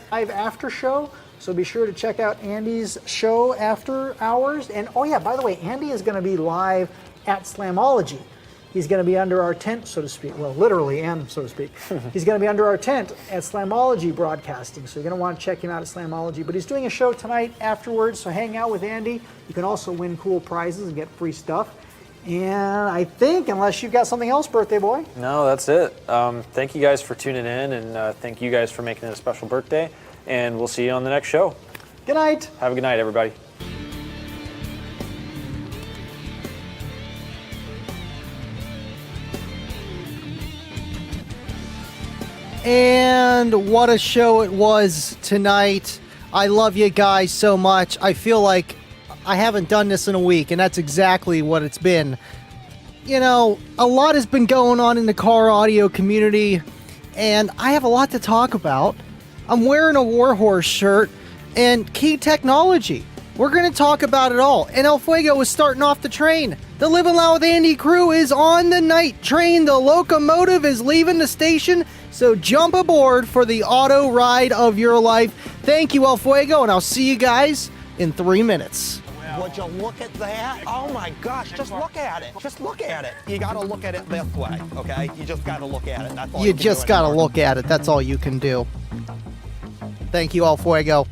Live after show, so be sure to check out Andy's show after hours. And oh yeah, by the way, Andy is going to be live at Slamology. He's going to be under our tent, so to speak. Well, literally and so to speak. He's going to be under our tent at Slamology broadcasting, so you're going to want to check him out at Slamology. But he's doing a show tonight afterwards, so hang out with Andy. You can also win cool prizes and get free stuff. And I think, unless you've got something else, birthday boy. No, that's it. Thank you guys for tuning in, and thank you guys for making it a special birthday. And we'll see you on the next show. Good night. Have a good night, everybody. And what a show it was tonight. I love you guys so much. I feel like I haven't done this in a week, and that's exactly what it's been. You know, a lot has been going on in the car audio community, and I have a lot to talk about. I'm wearing a Warhorse shirt and key technology. We're going to talk about it all. And El Fuego is starting off the train. The Livin Loud with Andy crew is on the night train. The locomotive is leaving the station, so jump aboard for the auto ride of your life. Thank you, El Fuego, and I'll see you guys in 3 minutes. Would you look at that? Oh my gosh, just look at it. Just look at it. You gotta look at it this way, okay? You just gotta look at it. That's all You just gotta look at it. That's all you can do. Thank you, El Fuego.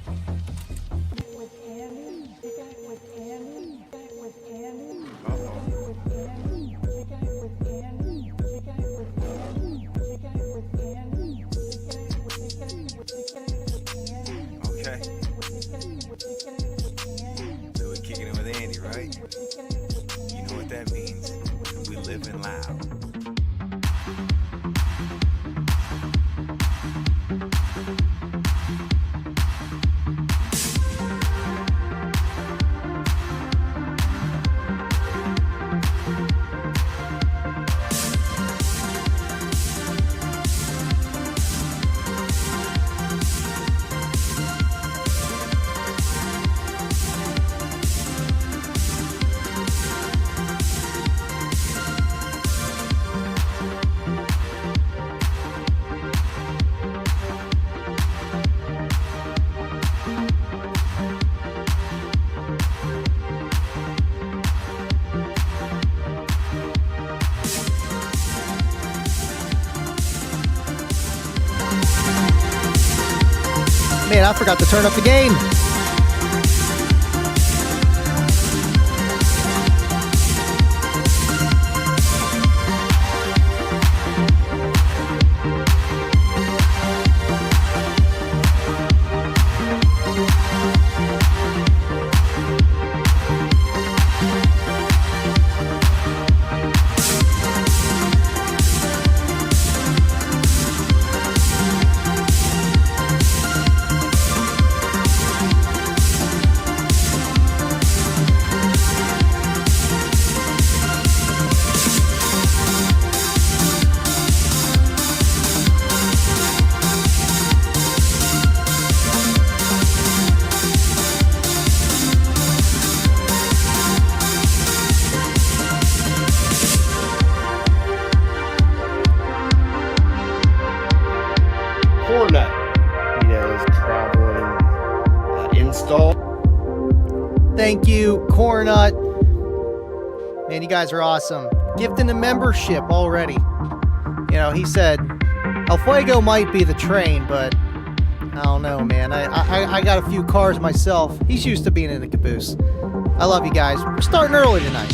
Livin Loud. Man, I forgot to turn up the game. Thank you, Cornut. Man, you guys are awesome. Gifting the membership already. You know, he said El Fuego might be the train, but I don't know, man. I got a few cars myself. He's used to being in the caboose. I love you guys. We're starting early tonight.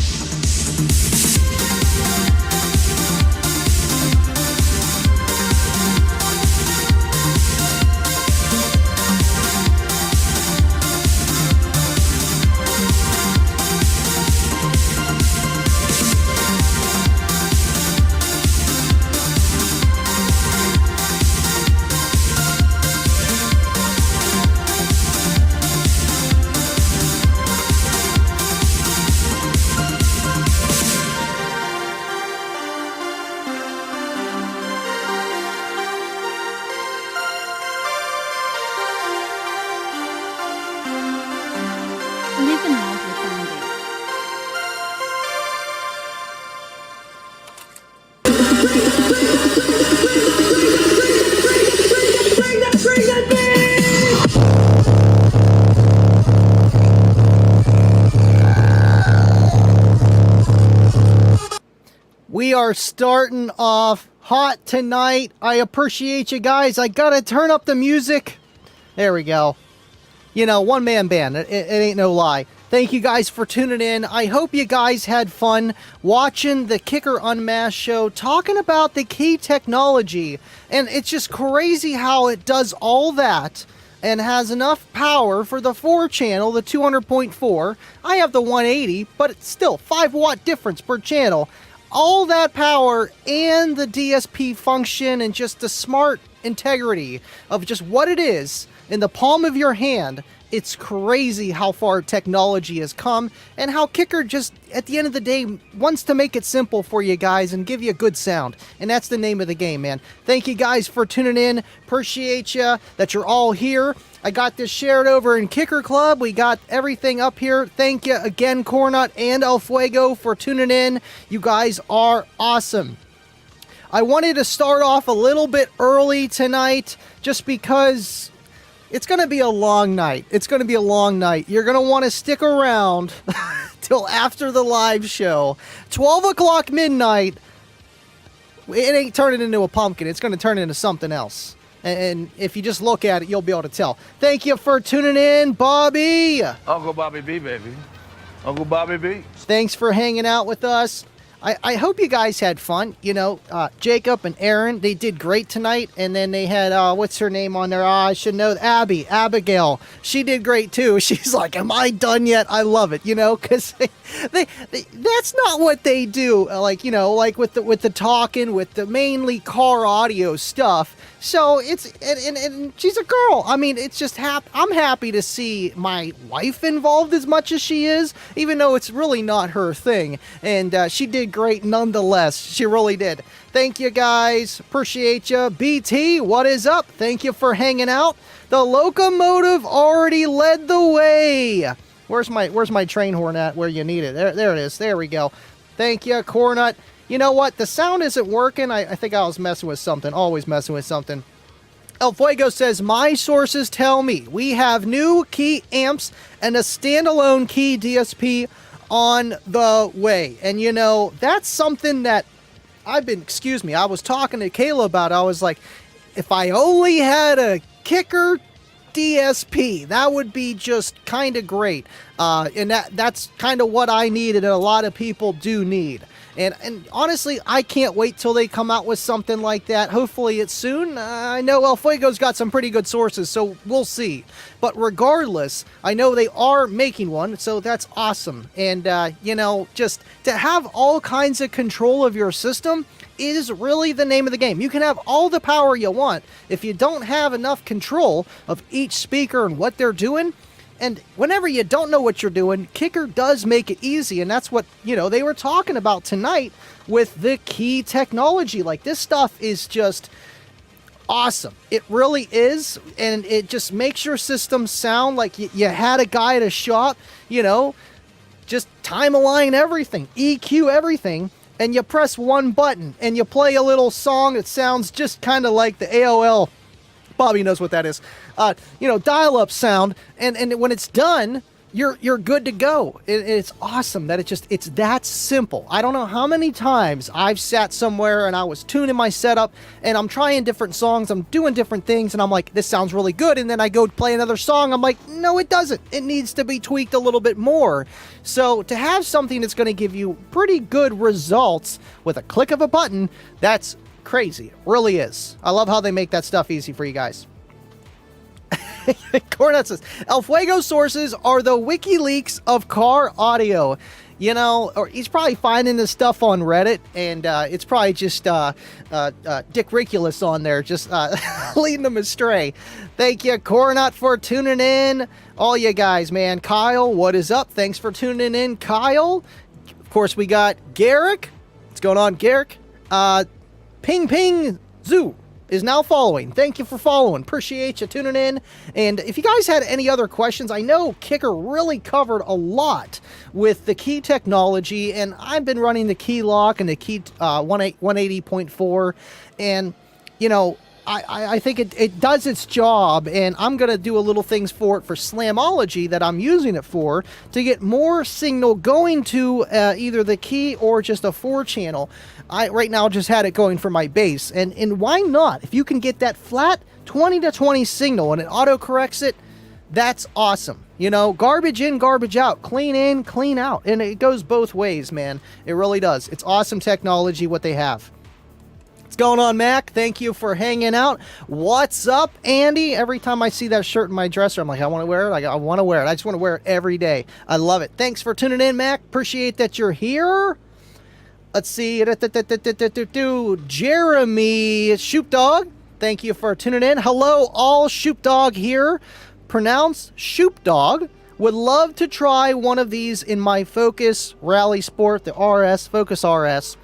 are starting off hot tonight. I appreciate you guys. I gotta turn up the music. There we go. You know, one-man band. It ain't no lie. Thank you guys for tuning in. I hope you guys had fun watching the Kicker Unmasked show, talking about the key technology. And it's just crazy how it does all that and has enough power for the 4-channel, the 200.4. I have the 180, but it's still 5-watt difference per channel. All that power and the DSP function and just the smart integrity of just what it is in the palm of your hand. It's crazy how far technology has come and how Kicker just, at the end of the day, wants to make it simple for you guys and give you a good sound. And that's the name of the game, man. Thank you guys for tuning in. Appreciate you that you're all here. I got this shared over in Kicker Club. We got everything up here. Thank you again, Cornut and LLwA, for tuning in. You guys are awesome. I wanted to start off a little bit early tonight just because it's going to be a long night. It's going to be a long night. You're going to want to stick around till after the live show. 12 o'clock midnight. It ain't turning into a pumpkin. It's going to turn into something else. And if you just look at it, you'll be able to tell. Thank you for tuning in, Bobby. Uncle Bobby B, baby. Uncle Bobby B. Thanks for hanging out with us. I hope you guys had fun. You know, Jacob and Aaron, they did great tonight. And then they had, what's her name on there? I should know. Abigail. She did great too. She's like, am I done yet? I love it, you know, because they that's not what they do. Like, you know, like with the talking, with the mainly car audio stuff. So it's, and she's a girl. I mean, it's just I'm happy to see my wife involved as much as she is, even though it's really not her thing. And she did great nonetheless. She really did. Thank you guys. Appreciate you. BT, what is up? Thank you for hanging out. The locomotive already led the way. Where's my train horn at where you need it? There it is. There we go. Thank you, Cornut. You know what? The sound isn't working. I think I was messing with something. Always messing with something. LLwA says, my sources tell me we have new key amps and a standalone key DSP on the way. And you know, that's something that I was talking to Kayla about. I was like, if I only had a Kicker DSP, that would be just kind of great. And that's kind of what I need and a lot of people do need. And honestly, I can't wait till they come out with something like that. Hopefully it's soon. I know LLwA's got some pretty good sources, so we'll see. But regardless, I know they are making one, so that's awesome. And, you know, just to have all kinds of control of your system is really the name of the game. You can have all the power you want. If you don't have enough control of each speaker and what they're doing, and whenever you don't know what you're doing, Kicker does make it easy, and that's what, you know, they were talking about tonight with the key technology. Like, this stuff is just awesome. It really is, and it just makes your system sound like you had a guy at a shop, you know, just time align everything, EQ everything, and you press one button, and you play a little song that sounds just kind of like the AOL. Bobby knows what that is. You know, dial-up sound, and when it's done, you're good to go. It's awesome that it's that simple. I don't know how many times I've sat somewhere and I was tuning my setup, and I'm trying different songs, I'm doing different things, and I'm like, this sounds really good, and then I go play another song, I'm like, no, it doesn't. It needs to be tweaked a little bit more. So to have something that's going to give you pretty good results with a click of a button, that's crazy. It really is. I love how they make that stuff easy for you guys. Cornet says, LLwA sources are the WikiLeaks of car audio. You know, or he's probably finding this stuff on Reddit, and it's probably just Dick Riculous on there, just leading them astray. Thank you, Cornut, for tuning in. All you guys, man. Kyle, what is up? Thanks for tuning in, Kyle. Of course, we got Garrick. What's going on, Garrick? Ping Ping Zoo is now following. Thank you for following. Appreciate you tuning in. And if you guys had any other questions, I know Kicker really covered a lot with the key technology, and I've been running the key lock and the key 180.4, and you know, I think it does its job, and I'm going to do a little things for it for Slamology that I'm using it for to get more signal going to either the key or just a 4-channel. I right now just had it going for my bass, and why not? If you can get that flat 20 to 20 signal and it auto corrects it, that's awesome. You know, garbage in, garbage out, clean in, clean out, and it goes both ways, man. It really does. It's awesome technology what they have. What's going on, Mac? Thank you for hanging out. What's up, Andy? Every time I see that shirt in my dresser, I'm like, I want to wear it. I want to wear it. I just want to wear it every day. I love it. Thanks for tuning in, Mac. Appreciate that you're here. Let's see. Jeremy Shoopdog. Thank you for tuning in. Hello, all. Shoopdog here. Pronounced Shoopdog. Would love to try one of these in my Focus Rally Sport, the RS, Focus RS.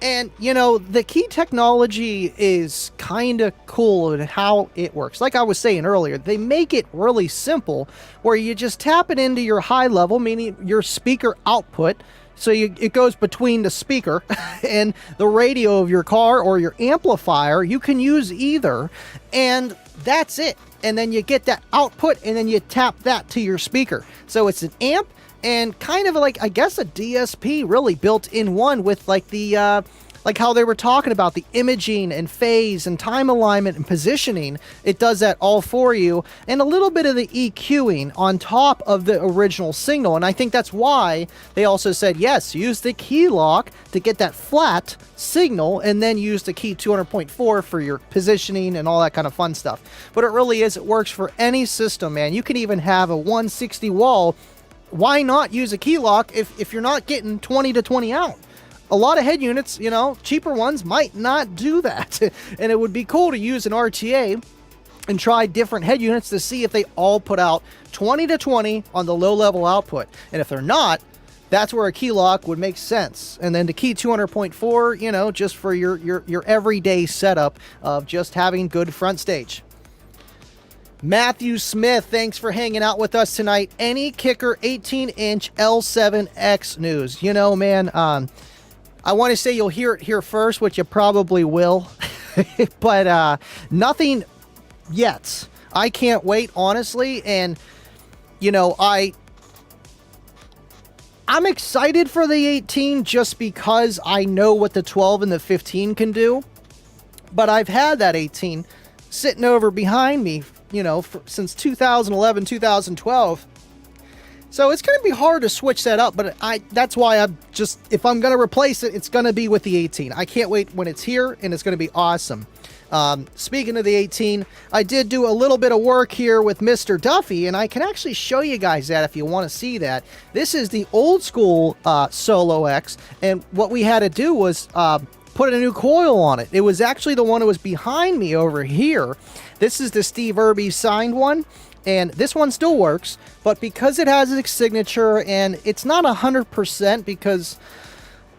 And, you know, the key technology is kind of cool in how it works. Like I was saying earlier, they make it really simple where you just tap it into your high level, meaning your speaker output. So it goes between the speaker and the radio of your car or your amplifier. You can use either, and that's it. And then you get that output, and then you tap that to your speaker. So it's an amp and kind of like, I guess, a DSP really built in one with like the like how they were talking about the imaging and phase and time alignment and positioning. It does that all for you, and a little bit of the EQing on top of the original signal. And I think that's why they also said, yes, use the key lock to get that flat signal, and then use the key 200.4 for your positioning and all that kind of fun stuff. But it really is, it works for any system, man. You can even have a 160 wall. Why not use a key lock if you're not getting 20 to 20 out? A lot of head units, you know, cheaper ones might not do that. And it would be cool to use an RTA and try different head units to see if they all put out 20 to 20 on the low level output. And if they're not, that's where a key lock would make sense. And then the key 200.4, you know, just for your everyday setup of just having good front stage. Matthew Smith, thanks for hanging out with us tonight. Any kicker 18-inch L7X news? You know, man, I want to say you'll hear it here first, which you probably will, but nothing yet. I can't wait, honestly, and, you know, I'm excited for the 18 just because I know what the 12 and the 15 can do, but I've had that 18 sitting over behind me, you know, since 2011, 2012. So it's going to be hard to switch that up, but that's why I'm just, if I'm going to replace it, it's going to be with the 18. I can't wait when it's here, and it's going to be awesome. Speaking of the 18, I did do a little bit of work here with Mr. Duffy, and I can actually show you guys that if you want to see that. This is the old school Solo X, and what we had to do was put a new coil on it. It was actually the one that was behind me over here. This is the Steve Irby signed one, and this one still works, but because it has its signature, and it's not 100% because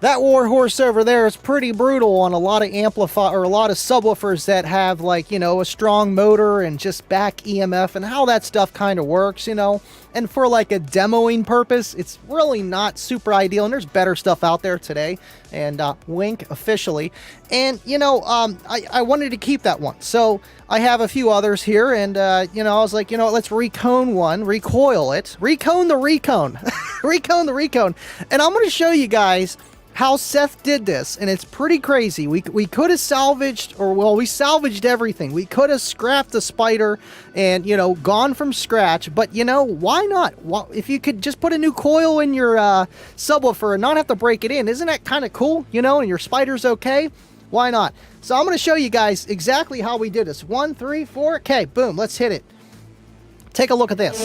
that warhorse over there is pretty brutal on a lot of amplifier or a lot of subwoofers that have, like, you know, a strong motor and just back EMF and how that stuff kind of works, you know. And for like a demoing purpose, it's really not super ideal, and there's better stuff out there today. And wink officially. And, you know, I wanted to keep that one. So I have a few others here, and, you know, I was like, you know, let's Recone one, recoil it. Recone the Recone. Recone the Recone. And I'm going to show you guys how Seth did this, and it's pretty crazy. We could have salvaged, or well, we salvaged everything. We could have scrapped the spider and, you know, gone from scratch, but, you know, why not? If you could just put a new coil in your subwoofer and not have to break it in, isn't that kind of cool, you know, and your spider's okay? Why not? So I'm going to show you guys exactly how we did this. 1, 3, 4, okay, boom, let's hit it. Take a look at this.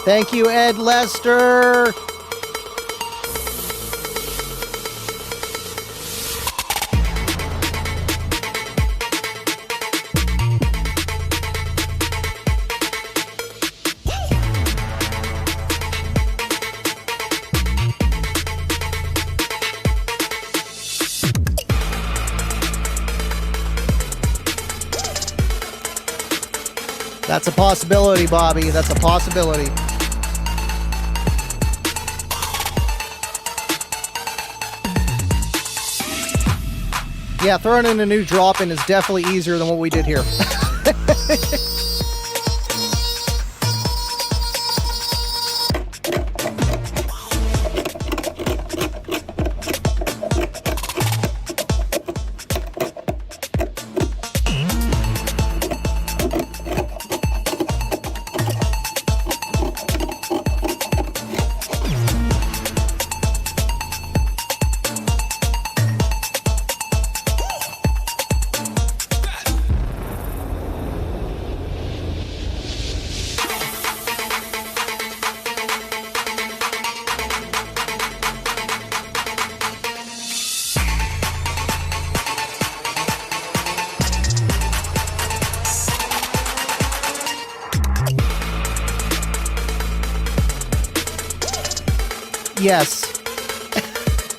Thank you, Ed Lester. That's a possibility, Bobby. That's a possibility. Yeah, throwing in a new drop-in is definitely easier than what we did here. Yes.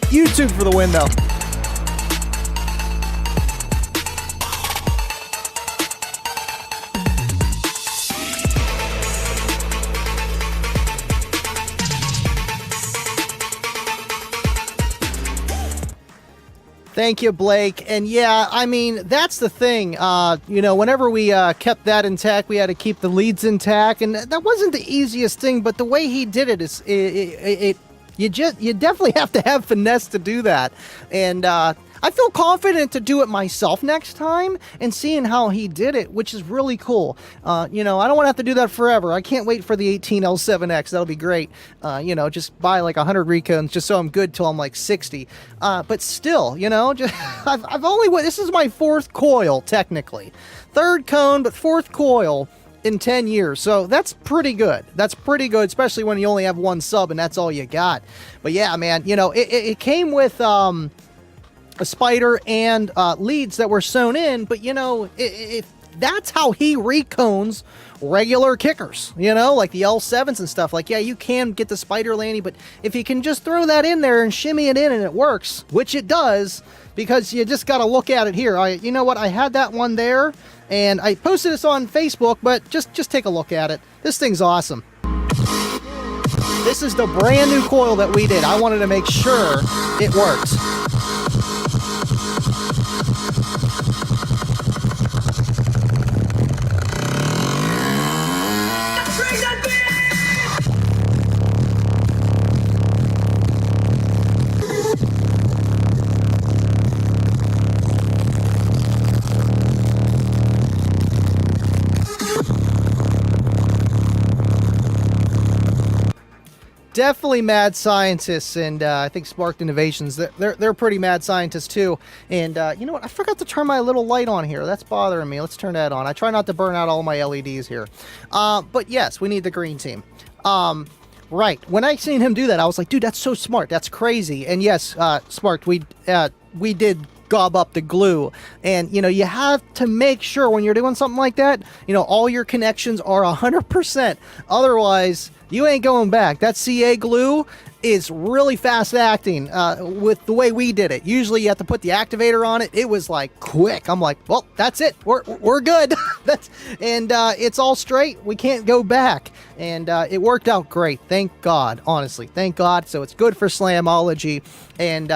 YouTube for the win, though. Thank you, Blake. And yeah, I mean, that's the thing. You know, whenever we kept that intact, we had to keep the leads intact, and that wasn't the easiest thing. But the way he did it is, you definitely have to have finesse to do that. And I feel confident to do it myself next time, and seeing how he did it, which is really cool. You know, I don't want to have to do that forever. I can't wait for the 18 L7X. That'll be great. You know, just buy like 100 Recones just so I'm good till I'm like 60. But still, you know, just I've only this is my fourth coil technically, third cone, but fourth coil in 10 years. So that's pretty good. That's pretty good, especially when you only have one sub and that's all you got. But yeah, man, you know, it came with a spider and leads that were sewn in, but you know, that's how he recones regular kickers, you know, like the L7s and stuff. Like, yeah, you can get the spider landing, but if you can just throw that in there and shimmy it in and it works, which it does, because you just got to look at it here. You know what? I had that one there, and I posted this on Facebook, but just take a look at it. This thing's awesome. This is the brand new coil that we did. I wanted to make sure it works. Definitely mad scientists, and I think Sparked Innovations, they're pretty mad scientists too. And you know what? I forgot to turn my little light on here. That's bothering me. Let's turn that on. I try not to burn out all my LEDs here. But yes, we need the green team. Right. When I seen him do that, I was like, dude, that's so smart. That's crazy. And yes, Sparked, we did gob up the glue, and you know, you have to make sure when you're doing something like that, you know, all your connections are 100%. Otherwise, you ain't going back. That CA glue is really fast acting with the way we did it. Usually you have to put the activator on it. It was like quick. I'm like, well, that's it. We're good. It's all straight. We can't go back. And it worked out great. Thank God. Honestly, thank God. So it's good for Slamology. And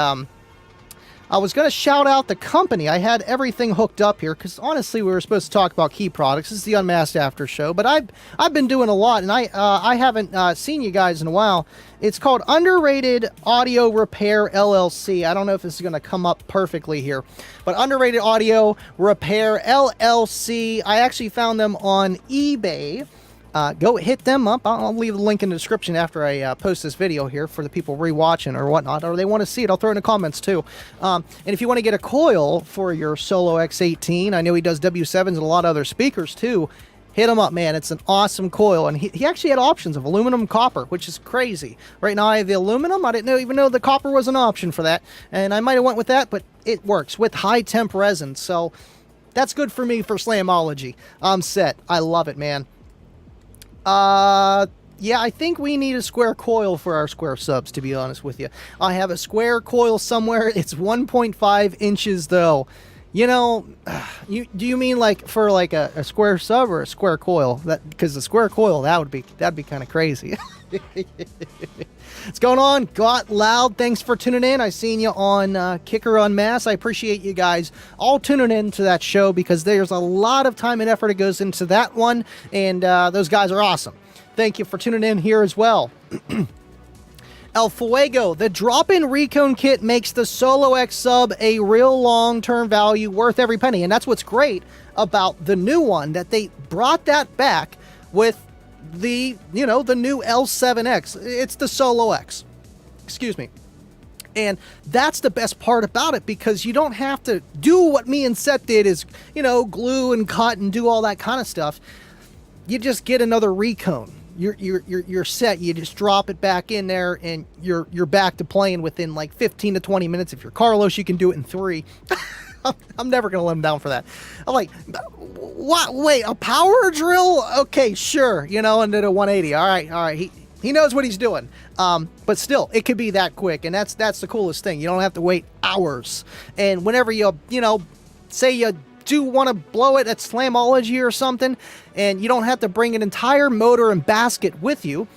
I was going to shout out the company. I had everything hooked up here because honestly, we were supposed to talk about key products. This is the UnMasked After Show, but I've been doing a lot, and I haven't seen you guys in a while. It's called Underrated Audio Repair LLC. I don't know if this is going to come up perfectly here, but Underrated Audio Repair LLC. I actually found them on eBay. Go hit them up. I'll leave the link in the description after I post this video here for the people rewatching or whatnot, or they want to see it. I'll throw it in the comments too. And if you want to get a coil for your Solo X18, I know he does W7s and a lot of other speakers too. Hit him up, man. It's an awesome coil, and he actually had options of aluminum, copper, which is crazy. Right now I have the aluminum. I didn't even know the copper was an option for that, and I might have went with that, but it works with high temp resin, so that's good for me for Slamology. I'm set. I love it, man. Yeah, I think we need a square coil for our square subs, to be honest with you. I have a square coil somewhere. It's 1.5 inches though. You know, do you mean like for like a square sub or a square coil? That because the square coil, that'd be kind of crazy. What's going on? Got Loud. Thanks for tuning in. I seen you on Kicker Unmasked. I appreciate you guys all tuning in to that show because there's a lot of time and effort that goes into that one, and those guys are awesome. Thank you for tuning in here as well. El Fuego, the drop-in Recone Kit makes the Solo X sub a real long-term value worth every penny, and that's what's great about the new one, that they brought that back with the, you know, the new L7X. It's the Solo X. Excuse me. And that's the best part about it, because you don't have to do what me and Seth did, is, you know, glue and cut and do all that kind of stuff. You just get another Recone. You're set. You just drop it back in there, and you're back to playing within like 15 to 20 minutes. If you're Carlos, you can do it in 3. I'm never gonna let him down for that. I'm like, what? Wait, a power drill? Okay, sure. You know, and then a 180. All right. He knows what he's doing. But still, it could be that quick, and that's the coolest thing. You don't have to wait hours. And whenever you know, say you do want to blow it at Slamology or something, and you don't have to bring an entire motor and basket with you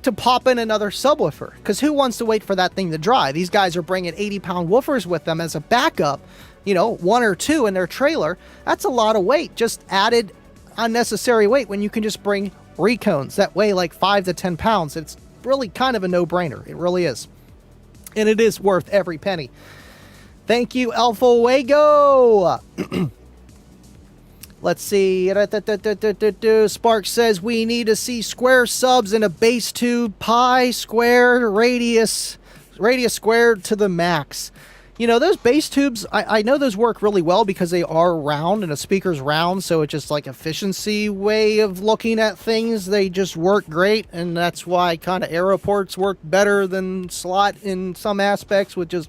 to pop in another subwoofer, because who wants to wait for that thing to dry? These guys are bringing 80-pound woofers with them as a backup, you know, 1 or 2 in their trailer. That's a lot of weight, just added unnecessary weight, when you can just bring Recones that weigh like 5 to 10 pounds. It's really kind of a no-brainer. It really is. And it is worth every penny. Thank you, El Fuego. Let's see. Spark says we need to see square subs in a base tube, pi squared, radius squared to the max. You know, those bass tubes, I know those work really well because they are round and a speaker's round, so it's just like efficiency way of looking at things. They just work great, and that's why kind of Aeroports work better than slot in some aspects with just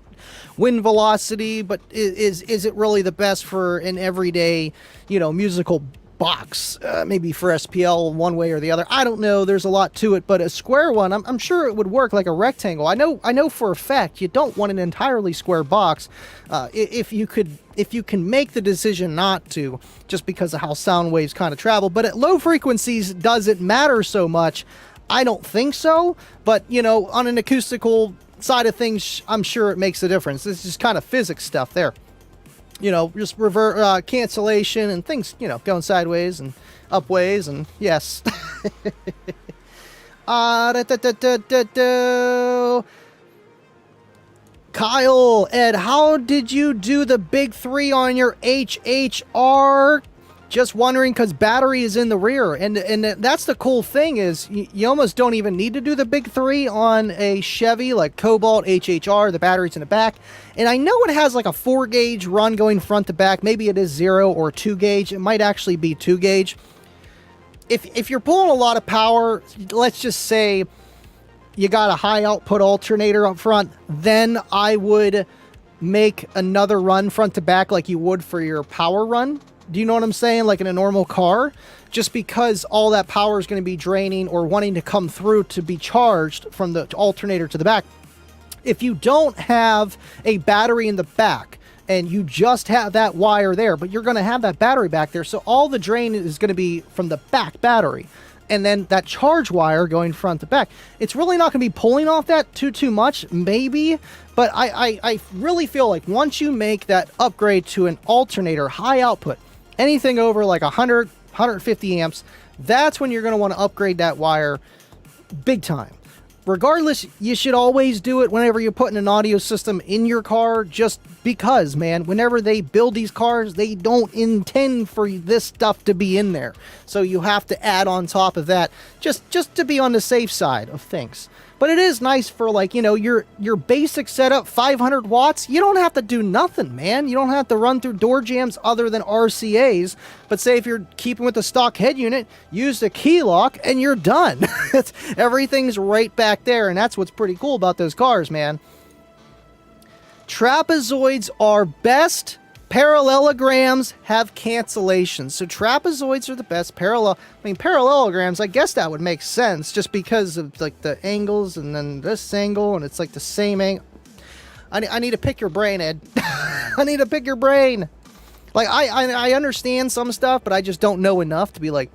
wind velocity. But is it really the best for an everyday, you know, musical box? Maybe for SPL one way or the other. I don't know. There's a lot to it, but a square one, I'm sure it would work like a rectangle. I know for a fact you don't want an entirely square box. If you can make the decision not to, just because of how sound waves kind of travel. But at low frequencies, does it matter so much? I don't think so. But, you know, on an acoustical side of things, I'm sure it makes a difference. This is just kind of physics stuff there. You know, just revert cancellation and things, you know, going sideways and upways, and yes. Kyle, Ed, how did you do the big 3 on your HHR? Just wondering, because battery is in the rear, and that's the cool thing, is you almost don't even need to do the big 3 on a Chevy like Cobalt HHR. The battery's in the back, and I know it has like a 4 gauge run going front to back. Maybe it is 0 or 2 gauge. It might actually be 2 gauge. If you're pulling a lot of power, let's just say you got a high output alternator up front, then I would make another run front to back like you would for your power run. Do you know what I'm saying? Like in a normal car, just because all that power is going to be draining or wanting to come through to be charged from the alternator to the back. If you don't have a battery in the back and you just have that wire there, but you're going to have that battery back there, so all the drain is going to be from the back battery, and then that charge wire going front to back. It's really not going to be pulling off that too much, maybe. But I really feel like once you make that upgrade to an alternator, high output, anything over like 100, 150 amps, that's when you're going to want to upgrade that wire big time. Regardless, you should always do it whenever you're putting an audio system in your car, just because, man, whenever they build these cars, they don't intend for this stuff to be in there. So you have to add on top of that, just to be on the safe side of things. But it is nice for, like, you know, your basic setup, 500 watts. You don't have to do nothing, man. You don't have to run through door jams other than RCAs. But say if you're keeping with the stock head unit, use the key lock and you're done. Everything's right back there, and that's what's pretty cool about those cars, man. Trapezoids are best. Parallelograms have cancellations. So trapezoids are the best. Parallelograms, I guess that would make sense just because of like the angles and then this angle, and it's like the same angle. I need to pick your brain, Ed. I need to pick your brain. Like, I understand some stuff, but I just don't know enough to be like,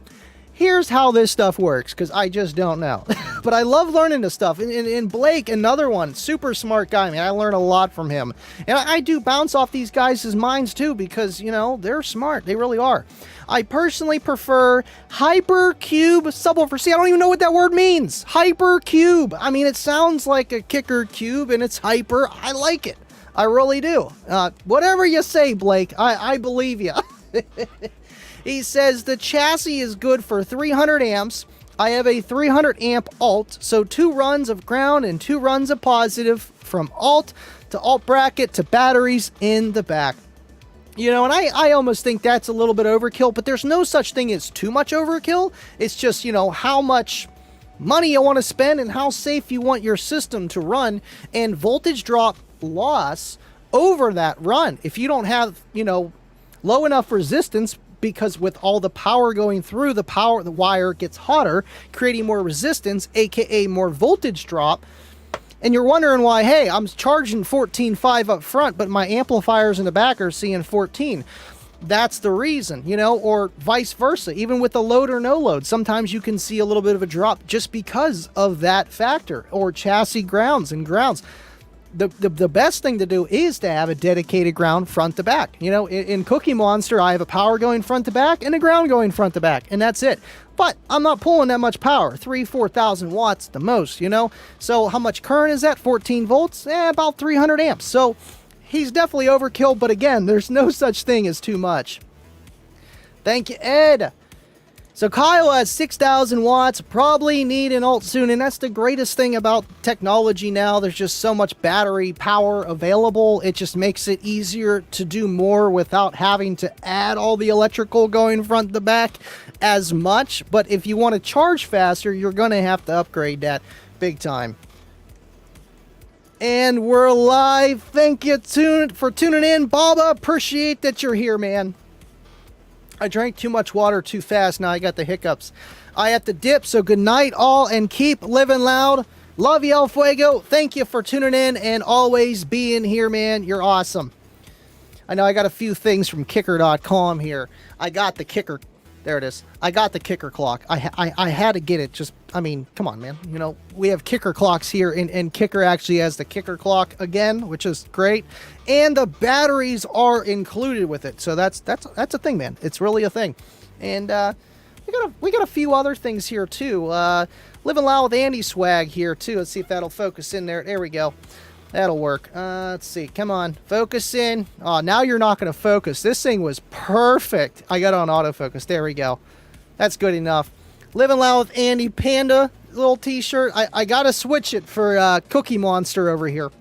here's how this stuff works, because I just don't know. But I love learning this stuff. And Blake, another one, super smart guy, man. I learn a lot from him. And I do bounce off these guys' minds too, because, you know, they're smart. They really are. I personally prefer hypercube subwoofer. See, I don't even know what that word means. Hypercube. I mean, it sounds like a kicker cube, and it's hyper. I like it. I really do. Whatever you say, Blake, I believe you. He says the chassis is good for 300 amps. I have a 300 amp alt, so 2 runs of ground and 2 runs of positive from alt to alt bracket to batteries in the back. You know, and I almost think that's a little bit overkill, but there's no such thing as too much overkill. It's just, you know, how much money you want to spend and how safe you want your system to run, and voltage drop loss over that run. If you don't have, you know, low enough resistance, because with all the power going through, the wire gets hotter, creating more resistance, aka more voltage drop. And you're wondering why, hey, I'm charging 14.5 up front, but my amplifiers in the back are seeing 14. That's the reason, you know, or vice versa. Even with the load or no load, sometimes you can see a little bit of a drop just because of that factor, or chassis grounds and grounds. The best thing to do is to have a dedicated ground front to back. You know, in Cookie Monster, I have a power going front to back and a ground going front to back, and that's it. But I'm not pulling that much power, 4,000 watts the most, you know? So how much current is that? 14 volts? About 300 amps. So he's definitely overkill, but again, there's no such thing as too much. Thank you, Ed. So Kyle has 6,000 watts, probably need an alt soon, and that's the greatest thing about technology now. There's just so much battery power available. It just makes it easier to do more without having to add all the electrical going front to back as much. But if you want to charge faster, you're going to have to upgrade that big time. And we're live. Thank you for tuning in, Baba. Appreciate that you're here, man. I drank too much water too fast. Now I got the hiccups. I have to dip, so good night all, and keep living loud. Love you, El Fuego. Thank you for tuning in and always being here, man. You're awesome. I know I got a few things from kicker.com here. I got the kicker. There it is. I got the kicker clock. I had to get it. Just, I mean, come on, man. You know, we have kicker clocks here, and Kicker actually has the kicker clock again, which is great. And the batteries are included with it. So that's a thing, man. It's really a thing. And we got a few other things here too. Livin Loud with Andy swag here too. Let's see if that'll focus in there. There we go. That'll work. Let's see. Come on. Focus in. Oh, now you're not going to focus. This thing was perfect. I got it on autofocus. There we go. That's good enough. Livin Loud with Andy Panda. Little t-shirt. I got to switch it for Cookie Monster over here.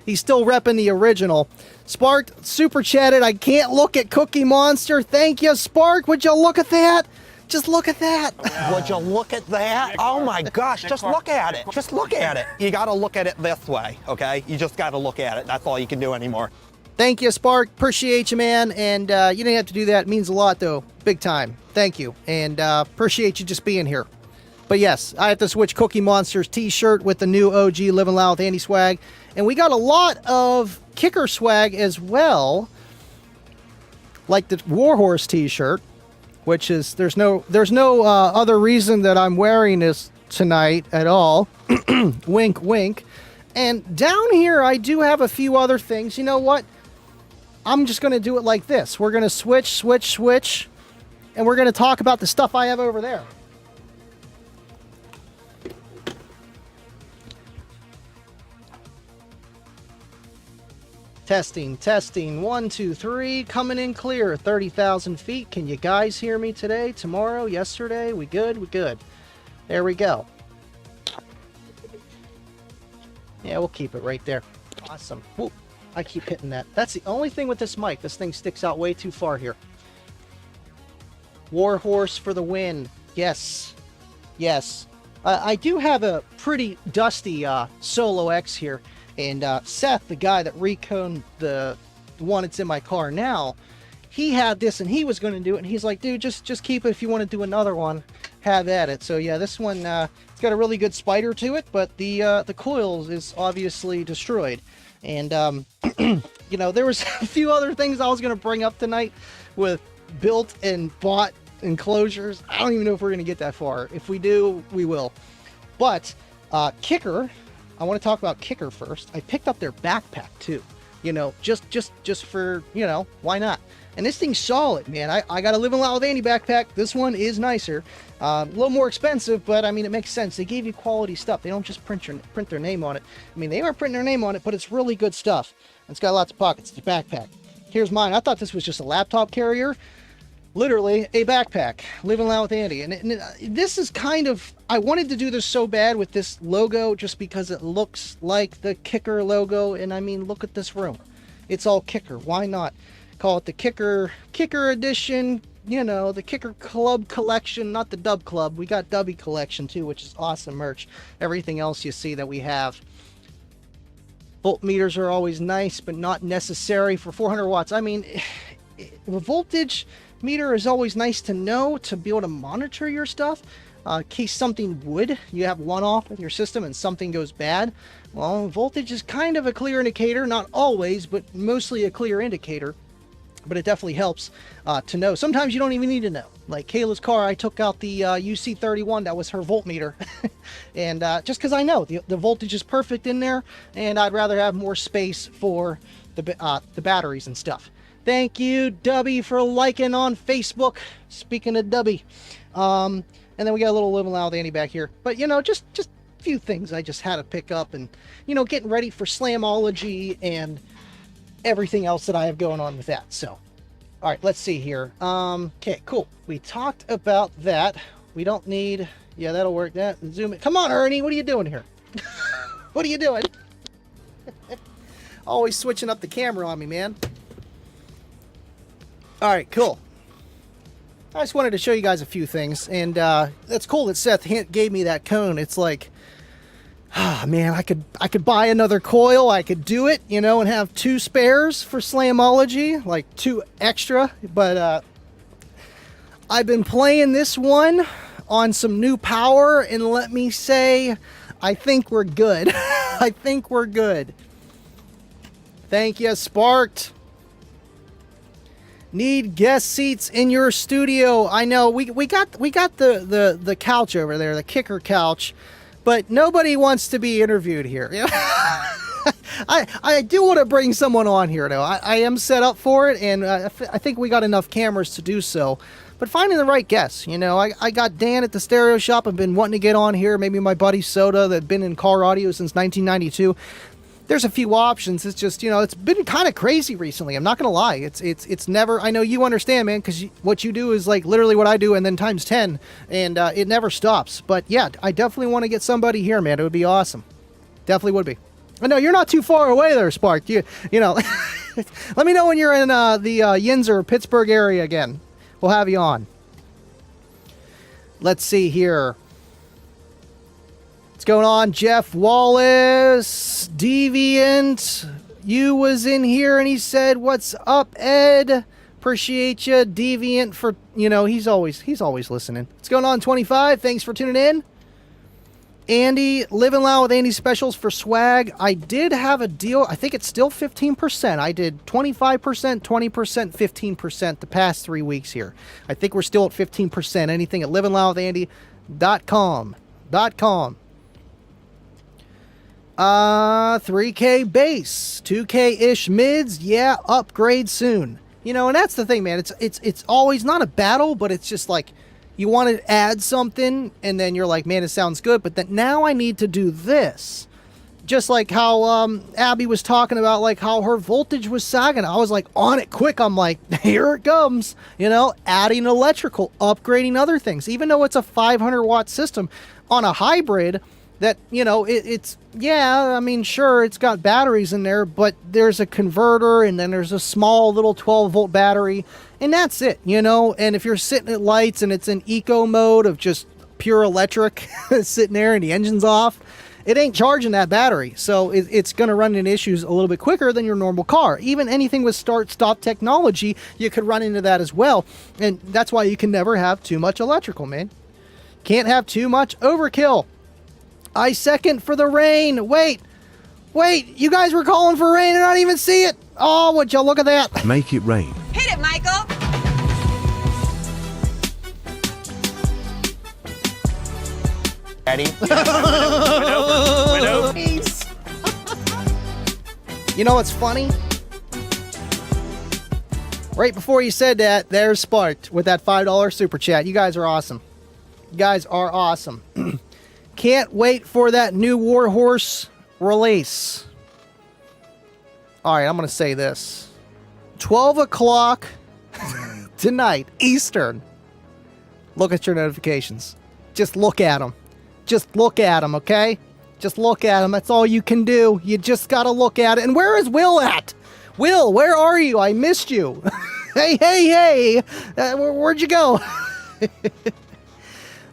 He's still repping the original. Spark super chatted. I can't look at Cookie Monster. Thank you, Spark. Would you look at that? Just look at that. Would you look at that? Oh my gosh, just look at it. Just look at it. You gotta look at it this way, okay? You just gotta look at it. That's all you can do anymore. Thank you, Spark. Appreciate you, man. And you didn't have to do that. It means a lot, though. Big time. Thank you. And appreciate you just being here. But yes, I have to switch Cookie Monster's t-shirt with the new OG Livin Loud with Andy swag. And we got a lot of kicker swag as well. Like the Warhorse t-shirt. Which is, there's no other reason that I'm wearing this tonight at all. Wink, wink. And down here, I do have a few other things. You know what? I'm just going to do it like this. We're going to switch. And we're going to talk about the stuff I have over there. Testing. 1, 2, 3. Coming in clear. 30,000 feet. Can you guys hear me today, tomorrow, yesterday? We good? We good. There we go. Yeah, we'll keep it right there. Awesome. Whoop. I keep hitting that. That's the only thing with this mic. This thing sticks out way too far here. Warhorse for the win. Yes. Yes. I do have a pretty dusty Solo X here. And Seth, the guy that reconed the one that's in my car now, he had this and he was going to do it. And he's like, dude, just keep it. If you want to do another one, have at it. So yeah, this one, it's got a really good spider to it, but the coil is obviously destroyed. And, you know, there was a few other things I was going to bring up tonight with built and bought Enclosures. I don't even know if we're going to get that far. If we do, we will. But Kicker, I want to talk about Kicker first. I picked up their backpack too. You know, just for, you know, why not? And this thing's solid, man. I got a Livin Loud backpack. This one is nicer. A little more expensive, but I mean, it makes sense. They gave you quality stuff. They don't just print their name on it. I mean, they are printing their name on it, but it's really good stuff. It's got lots of pockets. It's a backpack. Here's mine. I thought this was just a laptop carrier. Literally a backpack. Livin Loud with Andy. And this is kind of, I wanted to do this so bad with this logo just because it looks like the Kicker logo. And I mean, look at this room. It's all Kicker. Why not call it the Kicker edition? You know, the Kicker Club collection, not the Dub Club. We got Dubby collection too, which is awesome merch. Everything else you see that we have. Volt meters are always nice, but not necessary for 400 watts. I mean, the voltage meter is always nice to know, to be able to monitor your stuff. In case something you have one off with your system and something goes bad. Well, voltage is kind of a clear indicator, not always, but mostly a clear indicator. But it definitely helps to know. Sometimes you don't even need to know. Like Kayla's car, I took out the UC31, that was her voltmeter. And just because I know the voltage is perfect in there, and I'd rather have more space for the batteries and stuff. Thank you, Dubby, for liking on Facebook. Speaking of Dubby. And then we got a little Livin Loud Andy back here. But, you know, just a few things I just had to pick up. And, you know, getting ready for Slamology and everything else that I have going on with that. So, all right, let's see here. Okay, cool. We talked about that. We don't need, yeah, that'll work. That zoom it. Come on, Ernie, what are you doing here? What are you doing? Always switching up the camera on me, man. All right, cool. I just wanted to show you guys a few things, and that's cool that Seth gave me that cone. It's like, ah, man, I could buy another coil. I could do it, you know, and have 2 spares for Slamology, like 2 extra. But I've been playing this one on some new power, and let me say, I think we're good. I think we're good. Thank you, Sparked. Need guest seats in your studio. I know we got the couch over there, the Kicker couch. But nobody wants to be interviewed here. I do want to bring someone on here, though. I am set up for it, and I think we got enough cameras to do so. But finding the right guests, you know, I got Dan at the stereo shop. I've been wanting to get on here. Maybe my buddy Soda that's been in car audio since 1992. There's a few options. It's just, you know, it's been kind of crazy recently. I'm not going to lie. It's never, I know you understand, man, because what you do is like literally what I do and then times 10, and it never stops. But yeah, I definitely want to get somebody here, man. It would be awesome. Definitely would be. I know you're not too far away there, Spark. You know, let me know when you're in the Yinzer, Pittsburgh area again. We'll have you on. Let's see here. What's going on, Jeff Wallace? Deviant, you was in here and he said, "What's up, Ed? Appreciate you, Deviant, for, you know, he's always listening." What's going on, 25? Thanks for tuning in. Andy, Livin Loud with Andy specials for swag. I did have a deal. I think it's still 15%. I did 25%, 20%, 15% the past 3 weeks here. I think we're still at 15%. Anything at livinloudwithandy.com. 3K base, 2K-ish mids, yeah, upgrade soon. You know, and that's the thing, man. It's always not a battle, but it's just like you want to add something, and then you're like, man, it sounds good, but then now I need to do this. Just like how Abby was talking about, like how her voltage was sagging. I was like on it quick. I'm like, here it comes. You know, adding electrical, upgrading other things. Even though it's a 500 watt system on a hybrid, that, you know, it's, yeah, I mean, sure, it's got batteries in there, but there's a converter, and then there's a small little 12 volt battery, and that's it, you know. And if you're sitting at lights and it's in eco mode of just pure electric sitting there and the engine's off, it ain't charging that battery. So it's going to run into issues a little bit quicker than your normal car. Even anything with start-stop technology, you could run into that as well. And that's why you can never have too much electrical, man. Can't have too much overkill. I second for the rain. Wait, you guys were calling for rain and I didn't even see it. Oh, would y'all look at that? Make it rain. Hit it, Michael. Ready? Peace. You know what's funny? Right before you said that, there's Sparked with that $5 super chat. You guys are awesome. You guys are awesome. Can't wait for that new Warhorse release. All right, I'm going to say this. 12 o'clock tonight, Eastern. Look at your notifications. Just look at them. Just look at them, okay? Just look at them. That's all you can do. You just got to look at it. And where is Will at? Will, where are you? I missed you. Hey. Where'd you go?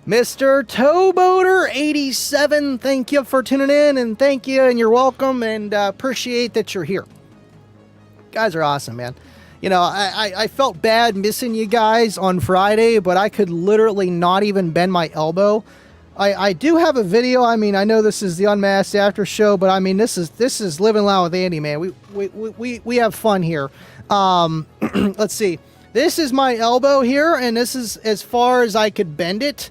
Mr. Towboater87, thank you for tuning in, and thank you, and you're welcome, and appreciate that you're here. Guys are awesome, man. You know, I felt bad missing you guys on Friday, but I could literally not even bend my elbow. I do have a video. I mean, I know this is the UnMasked After Show, but I mean, this is Livin Loud with Andy, man. We have fun here. Let's see. This is my elbow here, and this is as far as I could bend it.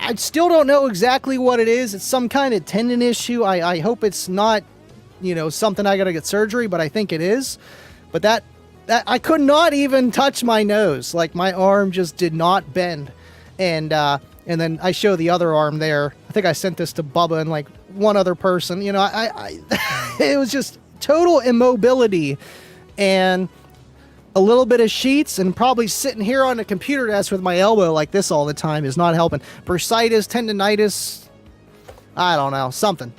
I still don't know exactly what it is. It's some kind of tendon issue. I hope it's not, you know, something I gotta get surgery, but I think it is. But that I could not even touch my nose. Like, my arm just did not bend. And then I show the other arm there. I think I sent this to Bubba and like one other person. You know, I it was just total immobility and a little bit of sheets, and probably sitting here on a computer desk with my elbow like this all the time is not helping. Bursitis, tendinitis, I don't know, something.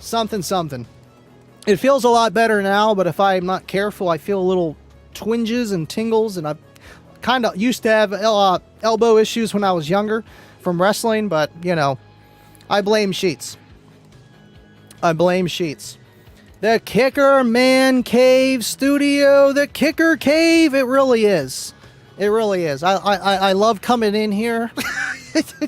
It feels a lot better now, but if I'm not careful, I feel a little twinges and tingles, and I kind of used to have elbow issues when I was younger from wrestling, but, you know, I blame sheets. The Kicker Man Cave Studio, the Kicker Cave, it really is. I love coming in here.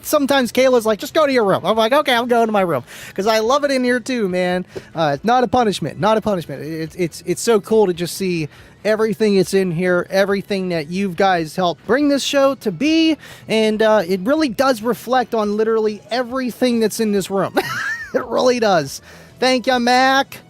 Sometimes Kayla's like, just go to your room. I'm like, okay, I'm going to my room. Because I love it in here too, man. It's not a punishment. It's so cool to just see everything that's in here, everything that you guys helped bring this show to be. And it really does reflect on literally everything that's in this room. It really does. Thank you, Mac.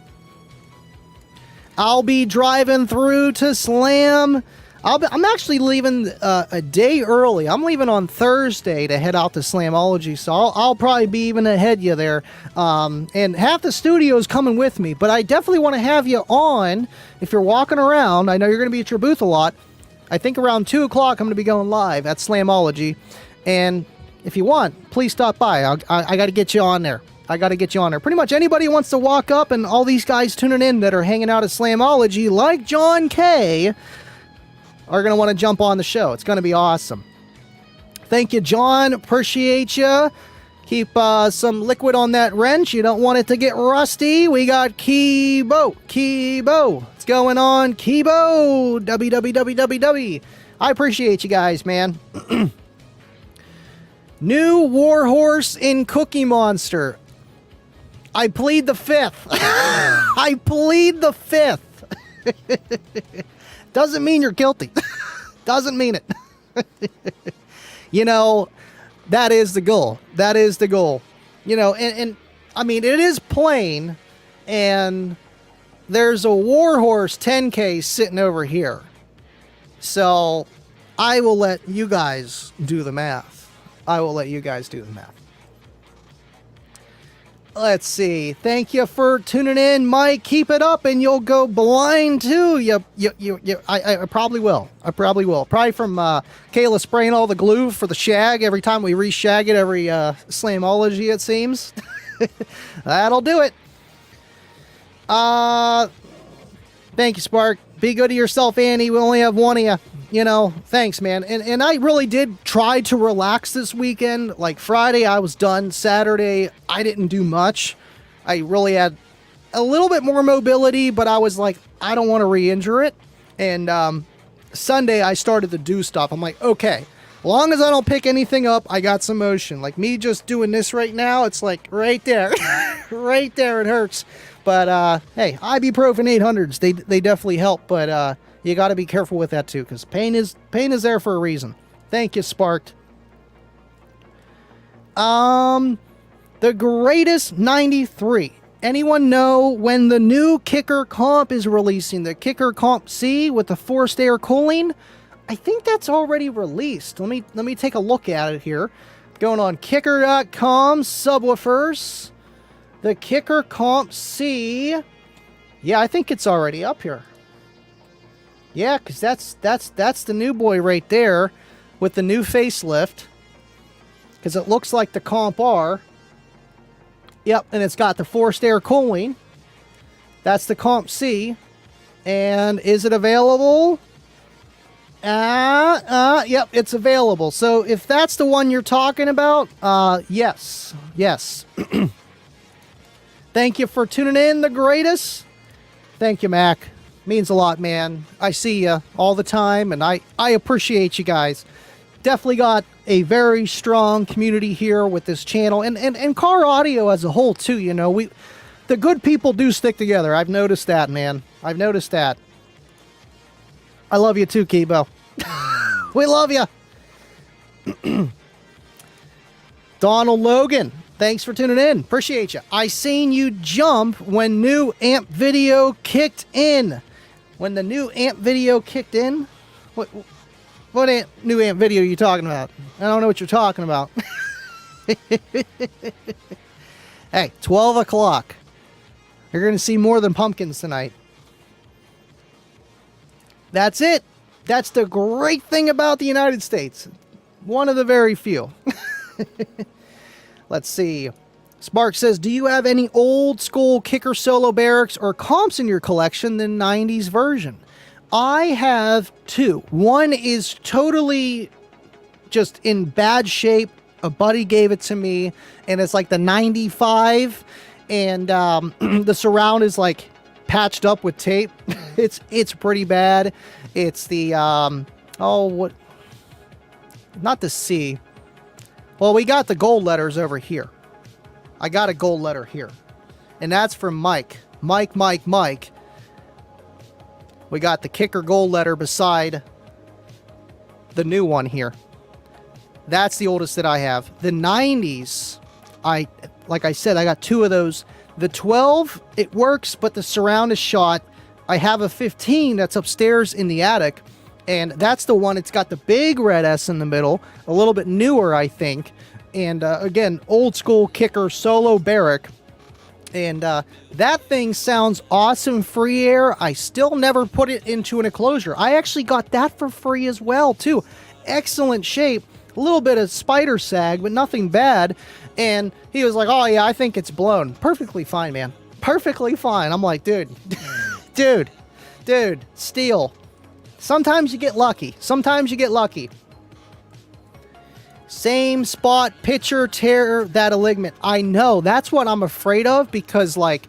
I'll be driving through to Slam. I'm actually leaving a day early. I'm leaving on Thursday to head out to Slamology, so I'll probably be even ahead of you there. And half the studio is coming with me, but I definitely want to have you on if you're walking around. I know you're going to be at your booth a lot. I think around 2 o'clock I'm going to be going live at Slamology. And if you want, please stop by. I got to get you on there. Pretty much anybody who wants to walk up, and all these guys tuning in that are hanging out at Slamology, like John K., are going to want to jump on the show. It's going to be awesome. Thank you, John. Appreciate you. Keep some liquid on that wrench. You don't want it to get rusty. We got Kibo. What's going on, Kibo? www. I appreciate you guys, man. New Warhorse in Cookie Monster. I plead the fifth. Doesn't mean you're guilty. Doesn't mean it. You know, that is the goal. You know, and I mean, it is plain, and there's a Warhorse 10K sitting over here. So I will let you guys do the math. Let's see. Thank you for tuning in, Mike. Keep it up, and you'll go blind too. I probably will. Probably from Kayla spraying all the glue for the shag every time we re-shag it every Slamology, it seems. That'll do it. Thank you, Spark. Be good to yourself, Andy. We only have one of you. You know, thanks, man. And I really did try to relax this weekend. Like Friday, I was done. Saturday, I didn't do much. I really had a little bit more mobility, but I was like, I don't want to re-injure it. And Sunday, I started to do stuff. I'm like, okay, as long as I don't pick anything up, I got some motion. Like me just doing this right now, it's like right there. Right there, it hurts. But hey, ibuprofen 800s, they definitely help. But you got to be careful with that too, because pain is there for a reason. Thank you, Sparked. The Greatest 93. Anyone know when the new Kicker comp is releasing? The Kicker Comp C with the forced air cooling? I think that's already released. Let me take a look at it here. Going on kicker.com, subwoofers. The Kicker Comp C. Yeah, I think it's already up here. Yeah, because that's the new boy right there with the new facelift. Because it looks like the Comp R. Yep, and it's got the forced air cooling. That's the Comp C. And is it available? Yep, it's available. So if that's the one you're talking about, yes. Thank you for tuning in, the greatest. Thank you, Mac. Means a lot, man. I see you all the time, and I appreciate you guys. Definitely got a very strong community here with this channel, and car audio as a whole too. You know, the good people do stick together. I've noticed that, man. I've noticed that. I love you too, Kibo. We love you. Donald Logan, thanks for tuning in. Appreciate you. I seen you jump when new amp video kicked in. When the new amp video kicked in? What new amp video are you talking about? I don't know what you're talking about. Hey, 12 o'clock. You're going to see more than pumpkins tonight. That's it. That's the great thing about the United States. One of the very few. Let's see. Spark says, do you have any old school Kicker solo barracks or comps in your collection, the 90s version? I have two. One is totally just in bad shape. A buddy gave it to me, and it's like the 95, and the surround is like patched up with tape. It's pretty bad. It's the not the C. Well, we got the gold letters over here. I got a gold letter here, and that's from Mike. Mike. We got the Kicker gold letter beside the new one here. That's the oldest that I have. The 90s, like I said, I got two of those. The 12, it works, but the surround is shot. I have a 15 that's upstairs in the attic, and that's the one. It's got the big red S in the middle, a little bit newer, I think. And again, old school Kicker solo barrack. And that thing sounds awesome free air. I still never put it into an enclosure. I actually got that for free as well, too. Excellent shape. A little bit of spider sag, but nothing bad. And he was like, oh, yeah, I think it's blown. Perfectly fine, man. Perfectly fine. I'm like, dude, dude, steel. Sometimes you get lucky. Same spot, pitcher, tear that ligament. I know. That's what I'm afraid of, because, like,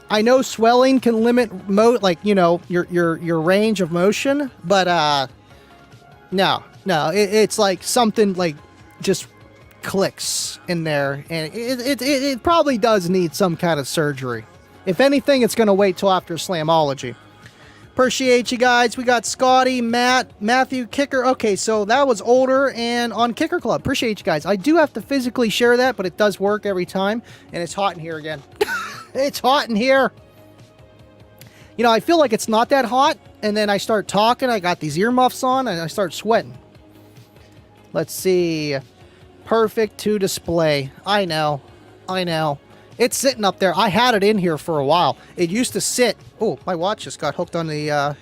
I know swelling can limit your range of motion, but no, it's like something like just clicks in there, and it probably does need some kind of surgery. If anything, it's going to wait till after Slamology. Appreciate you guys. We got Scotty, Matt, Matthew, Kicker. Okay, so that was older and on Kicker Club. Appreciate you guys. I do have to physically share that, but it does work every time. And it's hot in here again. It's hot in here. You know, I feel like it's not that hot, and then I start talking. I got these earmuffs on, and I start sweating. Let's see. Perfect to display. I know. It's sitting up there. I had it in here for a while. It used to sit. Oh, my watch just got hooked on the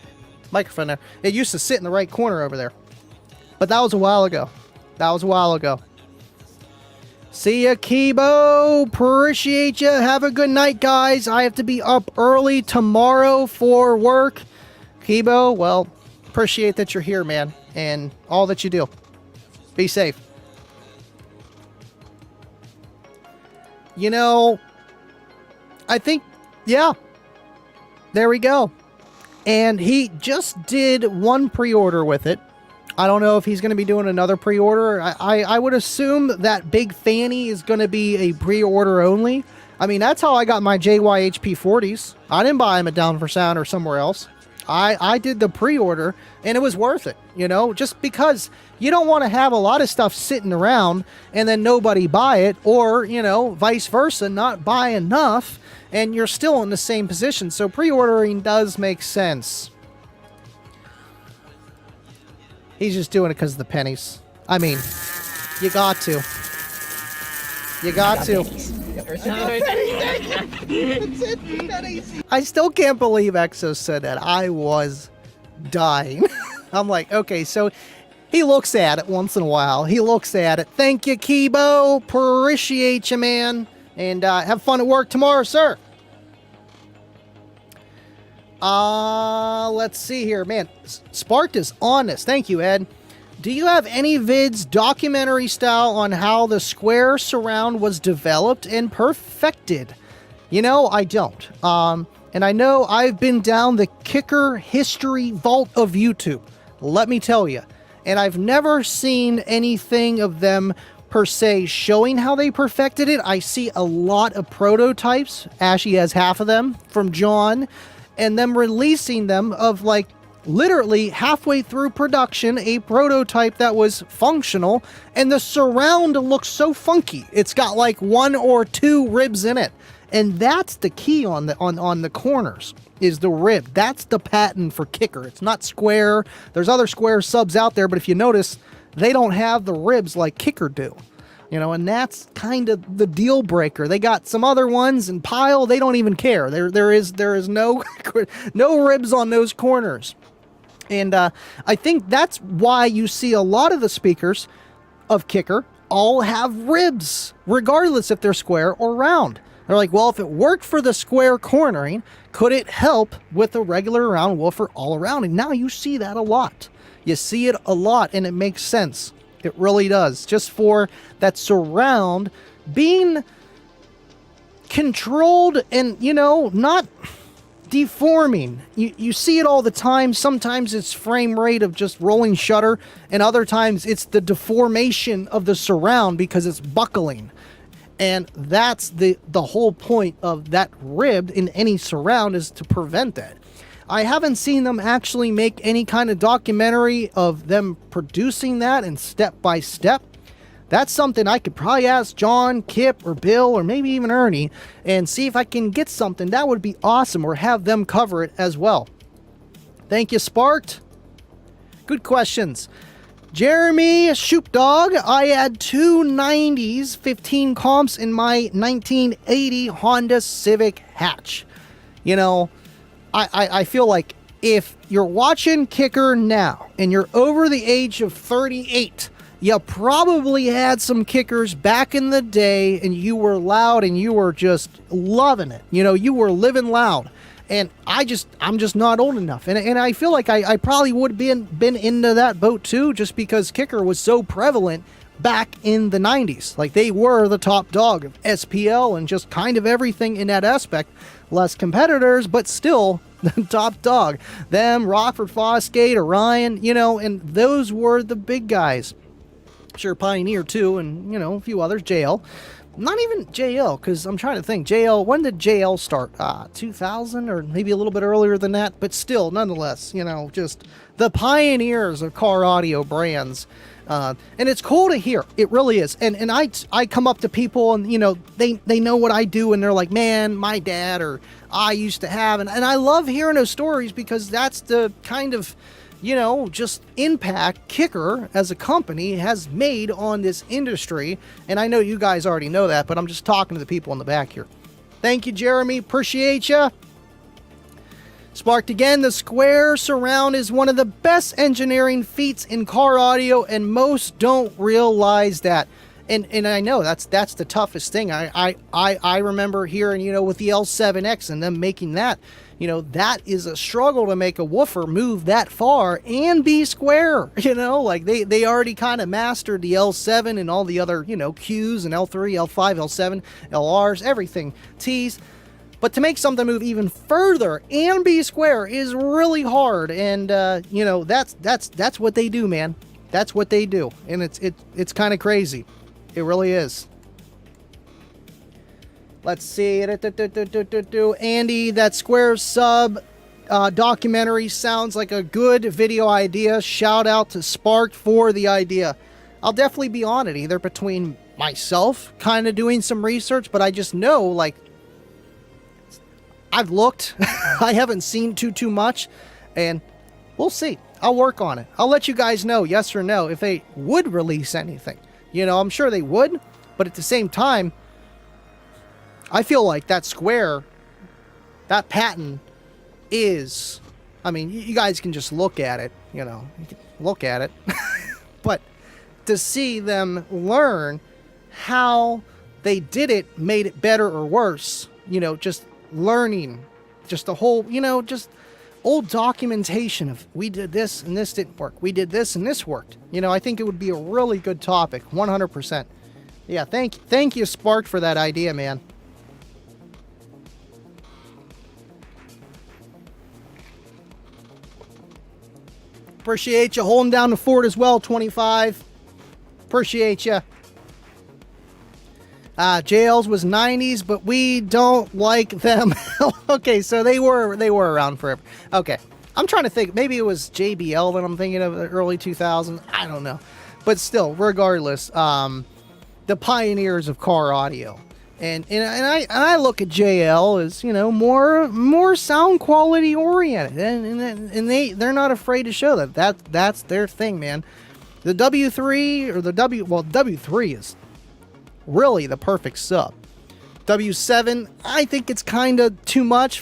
microphone there. It used to sit in the right corner over there. But that was a while ago. See ya, Kibo. Appreciate you. Have a good night, guys. I have to be up early tomorrow for work. Kibo, well, appreciate that you're here, man, and all that you do. Be safe. You know, I think, yeah, there we go. And he just did one pre-order with it. I don't know if he's going to be doing another pre-order. I would assume that Big Fanny is going to be a pre-order only. I mean, that's how I got my JYHP 40s. I didn't buy them at Down for Sound or somewhere else. I did the pre-order, and it was worth it, just because you don't want to have a lot of stuff sitting around and then nobody buy it, or, vice versa, not buy enough, and you're still in the same position. So pre-ordering does make sense. He's just doing it because of the pennies. I mean, you got to. You got to. I still can't believe Exo said that. I was dying. I'm like, okay, so he looks at it once in a while. He looks at it. Thank you, Kibo. Appreciate you, man. And have fun at work tomorrow, sir. Let's see here. Man, Sparked is on this. Thank you, Ed. Do you have any vids, documentary style, on how the square surround was developed and perfected? I don't. And I know I've been down the Kicker history vault of YouTube. Let me tell you. And I've never seen anything of them per se showing how they perfected it. I see a lot of prototypes. Ashy has half of them from John. And them releasing them of literally halfway through production, a prototype that was functional, and the surround looks so funky. It's got 1 or 2 ribs in it, and that's the key on the corners, is the rib. That's the patent for Kicker. It's not square. There's other square subs out there, but if you notice, they don't have the ribs like Kicker do. And that's kind of the deal breaker. They got some other ones, and Pile, they don't even care. There is no no ribs on those corners. And I think that's why you see a lot of the speakers of Kicker all have ribs, regardless if they're square or round. They're like, well, if it worked for the square cornering, could it help with a regular round woofer all around? And now you see that a lot. You see it a lot, and it makes sense. It really does. Just for that surround being controlled and, not deforming. You see it all the time. Sometimes it's frame rate of just rolling shutter, and other times it's the deformation of the surround because it's buckling. And that's the whole point of that rib in any surround, is to prevent that. I haven't seen them actually make any kind of documentary of them producing that and step by step. That's something I could probably ask John, Kip, or Bill, or maybe even Ernie, and see if I can get something. That would be awesome, or have them cover it as well. Thank you, Sparked. Good questions. Jeremy Shoopdog, I had 2 90s 15 comps in my 1980 Honda Civic hatch. I feel like if you're watching Kicker now and you're over the age of 38, you probably had some Kickers back in the day, and you were loud and you were just loving it. You were living loud. And I'm just not old enough. And I feel like I probably would have been into that boat too, just because Kicker was so prevalent back in the 90s. They were the top dog of SPL and just kind of everything in that aspect. Less competitors, but still the top dog. Them, Rockford Fosgate, Orion, and those were the big guys. Sure, Pioneer too, and, a few others, JL. Not even JL, because I'm trying to think. JL, when did JL start? 2000 or maybe a little bit earlier than that, but still, nonetheless, just the pioneers of car audio brands. And it's cool to hear. It really is. And I come up to people and, they know what I do, and they're like, man, my dad or I used to have. And I love hearing those stories, because that's the kind of, just impact Kicker as a company has made on this industry. And I know you guys already know that, but I'm just talking to the people in the back here. Thank you, Jeremy. Appreciate you. Sparked again, the square surround is one of the best engineering feats in car audio, and most don't realize that. And I know that's the toughest thing. I remember hearing, with the L7X and them making that, that is a struggle to make a woofer move that far and be square. They already kind of mastered the L7 and all the other, Qs and L3, L5, L7, LRs, everything, Ts. But to make something move even further and be square is really hard. And, that's what they do, man. That's what they do. And it's kind of crazy. It really is. Let's see. Andy, that square sub documentary sounds like a good video idea. Shout out to Spark for the idea. I'll definitely be on it, either between myself kind of doing some research, but I just know, like, I've looked. I haven't seen too much, and we'll see. I'll work on it. I'll let you guys know, yes or no, if they would release anything. You know, I'm sure they would, but at the same time, I feel like that square, that patent is, I mean, you guys can just look at it, you know, you can look at it. But to see them learn how they did it, made it better or worse, you know, just learning, just the whole, you know, just old documentation of we did this and this didn't work. We did this and this worked. You know, I think it would be a really good topic, 100%. Yeah, thank you, Spark, for that idea, man. Appreciate you holding down the fort as well, 25. Appreciate you. JL's was 90s, but we don't like them. Okay, so they were around forever. Okay, I'm trying to think. Maybe it was JBL that I'm thinking of, the early 2000s. I don't know. But still, regardless, the pioneers of car audio. And I look at JL as, you know, more sound quality oriented, and they're not afraid to show that's their thing, man. The W3 or the W3 is really the perfect sub. W7, I think it's kind of too much.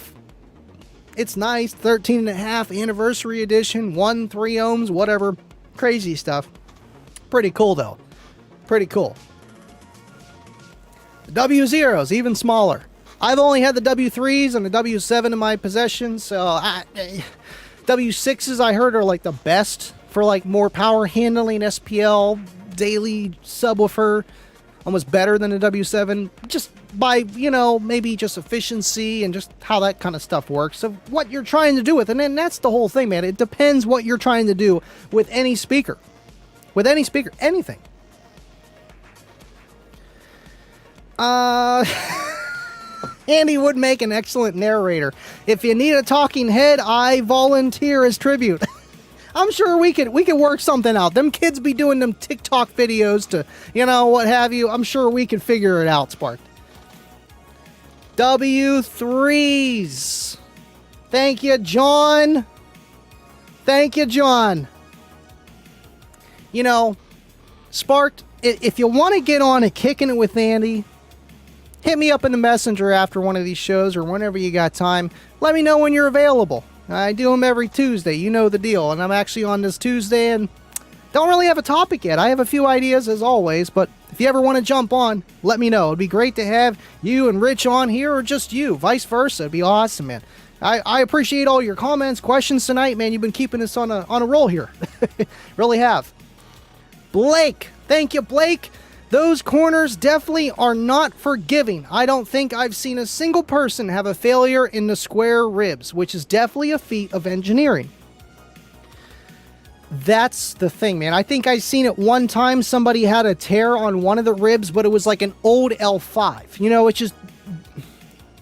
It's nice, 13.5 anniversary edition, 3 ohms, whatever, crazy stuff. Pretty cool though, pretty cool. The W0's even smaller. I've only had the W3s and the W7 in my possession, so W6s I heard are like the best for like more power handling, SPL, daily subwoofer, almost better than the W7, just by, you know, maybe just efficiency and just how that kind of stuff works, of what you're trying to do with it. And that's the whole thing, man. It depends what you're trying to do with any speaker. With any speaker, anything. Andy would make an excellent narrator. If you need a talking head, I volunteer as tribute. I'm sure we could work something out. Them kids be doing them TikTok videos to, you know, what have you. I'm sure we could figure it out, Spark. W3s. Thank you, John. Thank you, John. You know, Spark, if you want to get on a Kicking It with Andy, hit me up in the messenger after one of these shows or whenever you got time. Let me know when you're available. I do them every Tuesday. You know the deal. And I'm actually on this Tuesday and don't really have a topic yet. I have a few ideas as always, but if you ever want to jump on, let me know. It'd be great to have you and Rich on here, or just you. Vice versa. It'd be awesome, man. I appreciate all your comments, questions tonight, man. You've been keeping us on a roll here. Really have. Blake. Thank you, Blake. Those corners definitely are not forgiving. I don't think I've seen a single person have a failure in the square ribs, which is definitely a feat of engineering. That's the thing, man. I think I seen it one time. Somebody had a tear on one of the ribs, but it was like an old L5. You know, it's just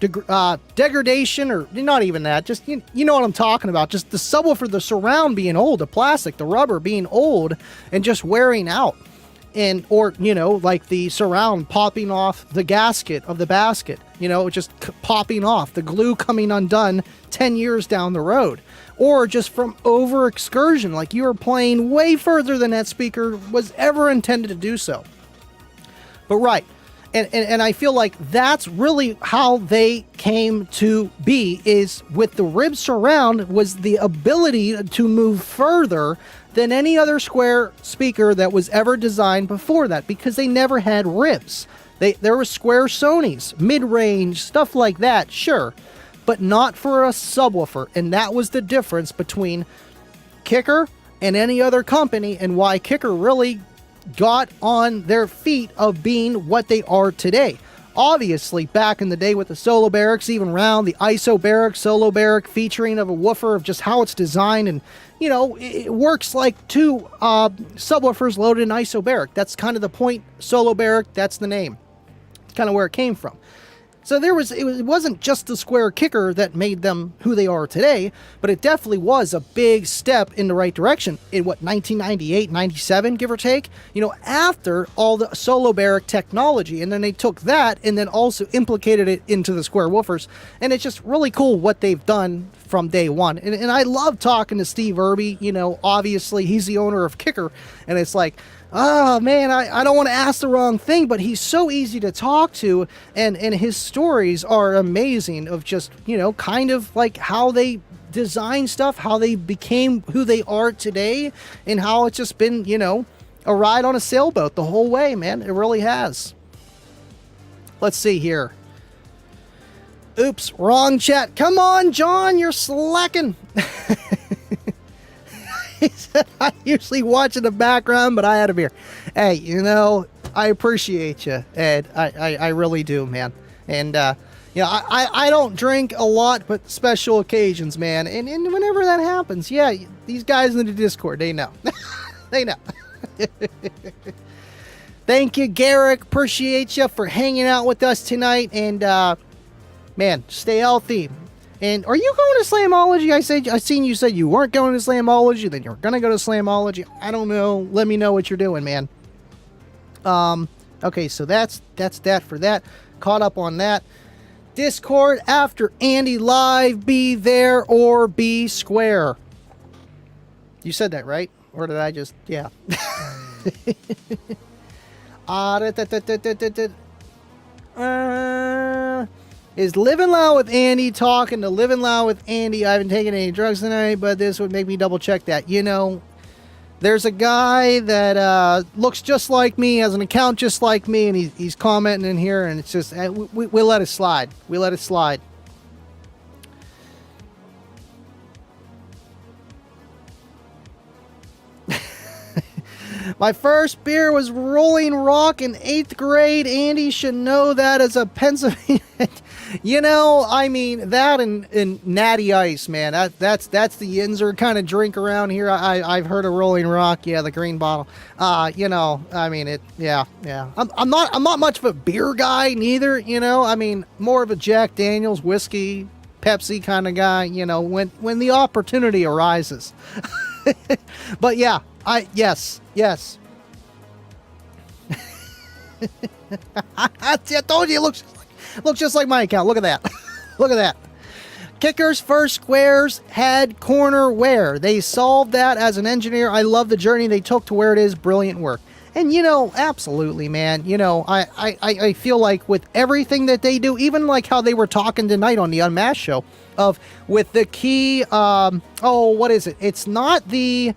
degradation, or not even that. Just, you know what I'm talking about. Just the subwoofer, the surround being old, the plastic, the rubber being old and just wearing out. And, or, you know, like the surround popping off the gasket of the basket, you know, just popping off, the glue coming undone 10 years down the road, or just from over excursion, like you were playing way further than that speaker was ever intended to do so. But right. And I feel like that's really how they came to be, is with the rib surround was the ability to move further than any other square speaker that was ever designed before that, because they never had ribs. There were square Sonys, mid-range, stuff like that, sure, but not for a subwoofer. And that was the difference between Kicker and any other company, and why Kicker really got on their feet of being what they are today. Obviously, back in the day with the solo barracks, even round the ISO barrack, solo barrack featuring of a woofer, of just how it's designed, and you know, it works like two subwoofers loaded in ISO barrack. That's kind of the point. Solo barrack, that's the name. It's kind of where it came from. So it wasn't just the square kicker that made them who they are today, but it definitely was a big step in the right direction in 1998, 97, give or take, after all the solo barrack technology. And then they took that and then also implicated it into the square woofers. And it's just really cool what they've done from day one. And I love talking to Steve Irby. Obviously he's the owner of Kicker, and it's like, oh man, I don't want to ask the wrong thing, but he's so easy to talk to, and his stories are amazing of just, kind of like how they design stuff, how they became who they are today, and how it's just been, a ride on a sailboat the whole way, man. It really has. Let's see here. Oops, wrong chat. Come on, John, you're slacking. He said, I usually watch in the background, but I had a beer. Hey, I appreciate you, Ed. I really do, man. And, I don't drink a lot, but special occasions, man. And whenever that happens, yeah, these guys in the Discord, they know. They know. Thank you, Garrick. Appreciate you for hanging out with us tonight. And, man, stay healthy. And are you going to Slamology? I seen you said you weren't going to Slamology, then you're going to go to Slamology. I don't know. Let me know what you're doing, man. Okay, so that's that for that. Caught up on that. Discord after Andy live, be there or be square. You said that, right? Or did I just, yeah. Is Livin Loud with Andy talking to Livin Loud with Andy? I haven't taken any drugs tonight, but this would make me double check that. There's a guy that looks just like me, has an account just like me, and he's commenting in here, and it's just, we let it slide. We let it slide. My first beer was Rolling Rock in 8th grade. Andy should know that as a Pennsylvania. That and Natty Ice, man. That's the Yinzer kind of drink around here. I've heard of Rolling Rock. Yeah, the green bottle. Yeah. I'm not much of a beer guy neither. More of a Jack Daniels whiskey, Pepsi kind of guy. When the opportunity arises. But yeah. Yes. I told you, it looks just like my account. Look at that. Look at that. Kicker's first squares had corner wear. They solved that as an engineer. I love the journey they took to where it is. Brilliant work. And, absolutely, man. I feel like with everything that they do, even like how they were talking tonight on the UnMasked show with the key, what is it? It's not the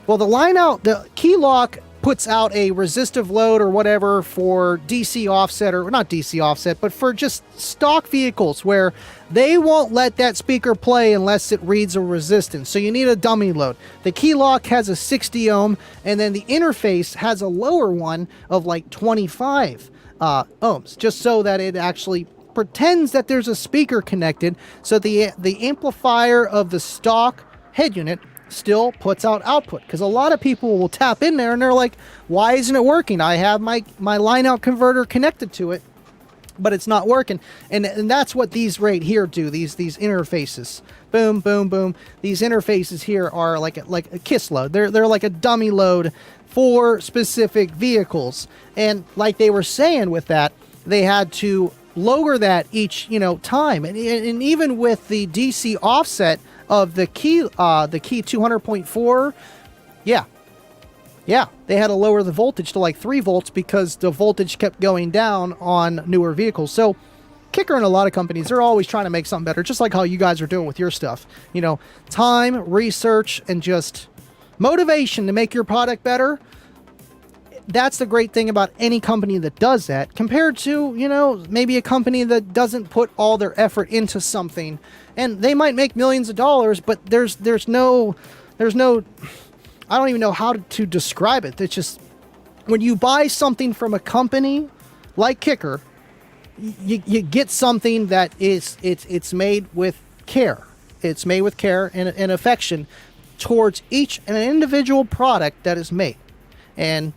line out, the key lock puts out a resistive load or whatever for DC offset, or not DC offset, but for just stock vehicles where they won't let that speaker play unless it reads a resistance. So you need a dummy load. The key lock has a 60 ohm, and then the interface has a lower one of like 25 ohms, just so that it actually pretends that there's a speaker connected, so the amplifier of the stock head unit still puts out output. Because a lot of people will tap in there and they're like, why isn't it working? I have my line out converter connected to it, but it's not working. And that's what these right here do, these interfaces. Boom, boom, boom. These interfaces here are like a KISS load. They're like a dummy load for specific vehicles. And like they were saying with that, they had to lower that each time. And even with the DC offset of the key 200.4, yeah, they had to lower the voltage to like 3 volts because the voltage kept going down on newer vehicles. So Kicker and a lot of companies, they're always trying to make something better, just like how you guys are doing with your stuff. Time, research, and just motivation to make your product better. That's the great thing about any company that does that, compared to, maybe a company that doesn't put all their effort into something, and they might make millions of dollars, but there's no, I don't even know how to describe it. It's just, when you buy something from a company like Kicker, you get something that it's made with care. It's made with care and affection towards each and an individual product that is made. And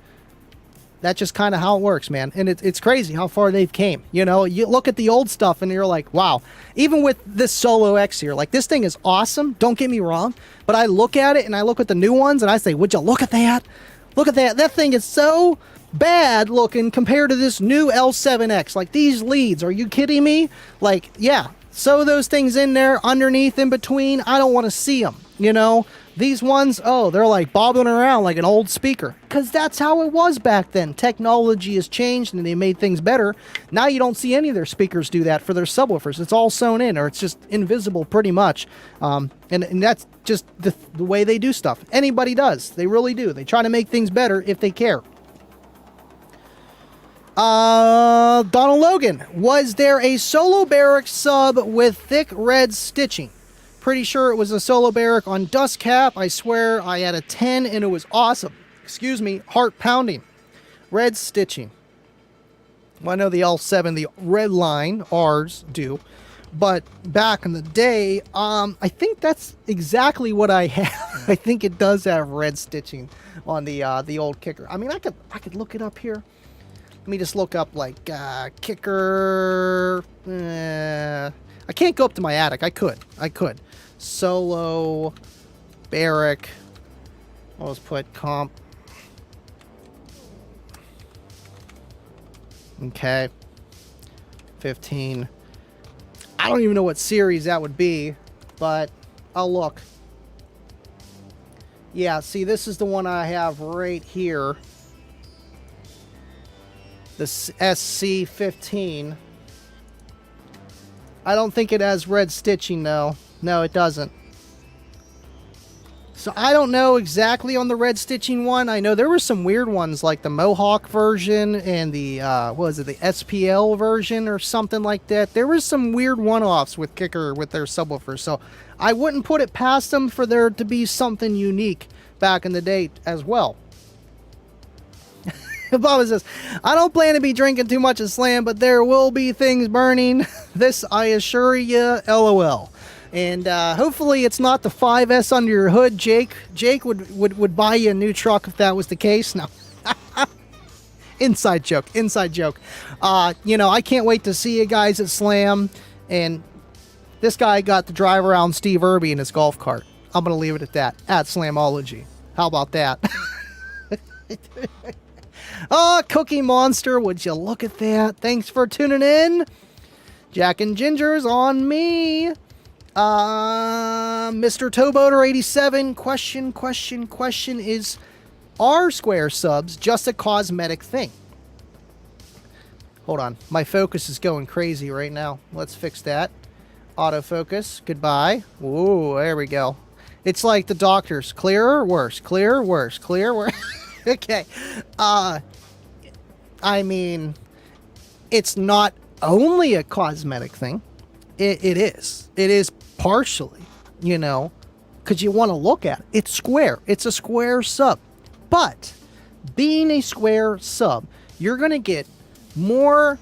That's just kind of how it works, man. And it's crazy how far they've came. You know, you look at the old stuff and you're like, wow. Even with this Solo X here, like this thing is awesome. Don't get me wrong. But I look at it and I look at the new ones and I say, would you look at that? Look at that. That thing is so bad looking compared to this new L7X. Like these leads, are you kidding me? Like, yeah. Sew those things in there, underneath, in between. I don't want to see them, you know? These ones, oh, they're like bobbing around like an old speaker. Because that's how it was back then. Technology has changed and they made things better. Now you don't see any of their speakers do that for their subwoofers. It's all sewn in, or it's just invisible pretty much. And that's just the way they do stuff. Anybody does. They really do. They try to make things better if they care. Donald Logan, was there a Solo Barrack sub with thick red stitching? Pretty sure it was a Solo Barrack on dust cap. I swear I had a 10 and it was awesome. Excuse me, heart pounding. Red stitching. Well, I know the L7, the red line, ours do. But back in the day, I think that's exactly what I have. I think it does have red stitching on the old kicker. I mean, I could look it up here. Let me just look up like kicker. I can't go up to my attic. I could. Solo Barrack. I'll just put comp. Okay. 15. I don't even know what series that would be, but I'll look. Yeah, see, this is the one I have right here. The SC15. I don't think it has red stitching, though. No, it doesn't. So I don't know exactly on the red stitching one. I know there were some weird ones like the Mohawk version and the, what was it, the SPL version or something like that. There was some weird one-offs with Kicker with their subwoofers. So I wouldn't put it past them for there to be something unique back in the day as well. Bob says, I don't plan to be drinking too much of Slam, but there will be things burning. This I assure you, LOL. And hopefully it's not the 5S under your hood, Jake. Jake would buy you a new truck if that was the case. No. Inside joke. You know, I can't wait to see you guys at Slam. And this guy got to drive around Steve Irby in his golf cart. I'm going to leave it at that. At Slamology. How about that? Oh, Cookie Monster, would you look at that? Thanks for tuning in. Jack and Ginger's on me. Mr. Towboater 87, question is, are square subs just a cosmetic thing? Hold on, my focus is going crazy right now. Let's fix that. Autofocus, goodbye. Ooh, there we go. It's like the doctors, clearer, worse, clear, worse, clear, worse. Okay. I mean, it's not only a cosmetic thing. It is. It is partially, you know, because you want to look at it. It's square. It's a square sub. But being a square sub, you're going to get more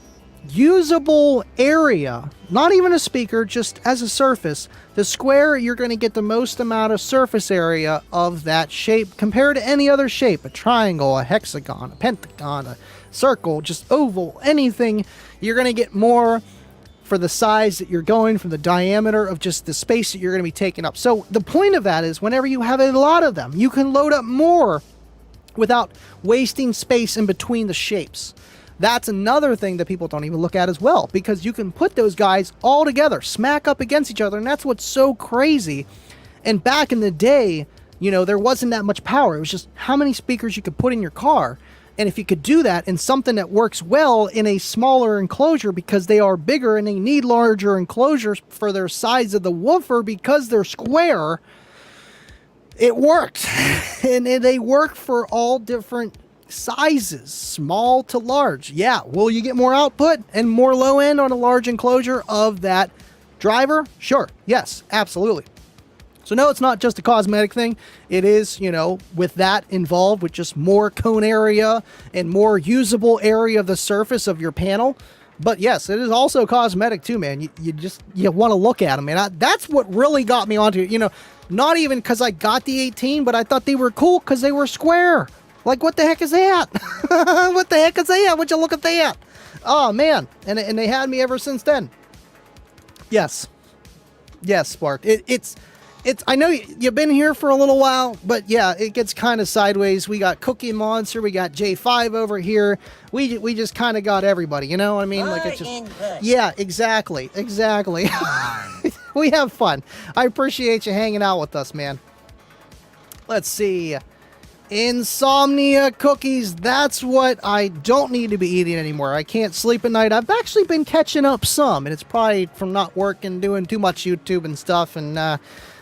usable area, not even a speaker, just as a surface. The square, you're going to get the most amount of surface area of that shape compared to any other shape. A triangle, a hexagon, a pentagon, a circle, just oval, anything. You're going to get more for the size that you're going, from the diameter of just the space that you're going to be taking up. So the point of that is whenever you have a lot of them, you can load up more without wasting space in between the shapes. That's another thing that people don't even look at as well, because you can put those guys all together, smack up against each other, and that's what's so crazy. And back in the day, you know, there wasn't that much power. It was just how many speakers you could put in your car. And if you could do that in something that works well in a smaller enclosure, because they are bigger and they need larger enclosures for their size of the woofer because they're square, it worked. And they work for all different sizes, small to large. Yeah, will you get more output and more low end on a large enclosure of that driver? Sure. Yes, absolutely. So no, it's not just a cosmetic thing. It is, you know, with that involved, with just more cone area and more usable area of the surface of your panel. But yes, it is also cosmetic too, man. You want to look at them, and that's what really got me onto it. You know, not even because I got the 18, but I thought they were cool because they were square. Like, what the heck is that? What the heck is that? Would you look at that? Oh, man. And they had me ever since then. Yes. Yes, Spark. It's I know you've been here for a little while, but yeah, it gets kind of sideways. We got Cookie Monster, we got J5 over here. We just kind of got everybody, you know what I mean? Like, it's just, yeah, exactly. We have fun. I appreciate you hanging out with us, man. Let's see. Insomnia cookies. That's what I don't need to be eating anymore. I can't sleep at night. I've actually been catching up some, and it's probably from not working, doing too much YouTube and stuff, and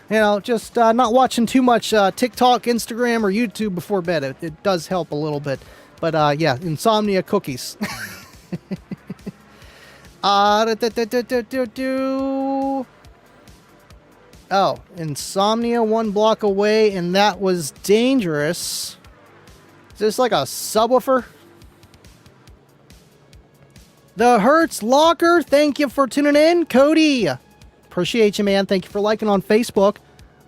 you know, just not watching too much TikTok, Instagram, or YouTube before bed. It does help a little bit. But yeah, insomnia cookies. Oh, insomnia 1 block away, and that was dangerous. Is this like a subwoofer? The Hertz Locker, thank you for tuning in. Cody, appreciate you, man. Thank you for liking on Facebook.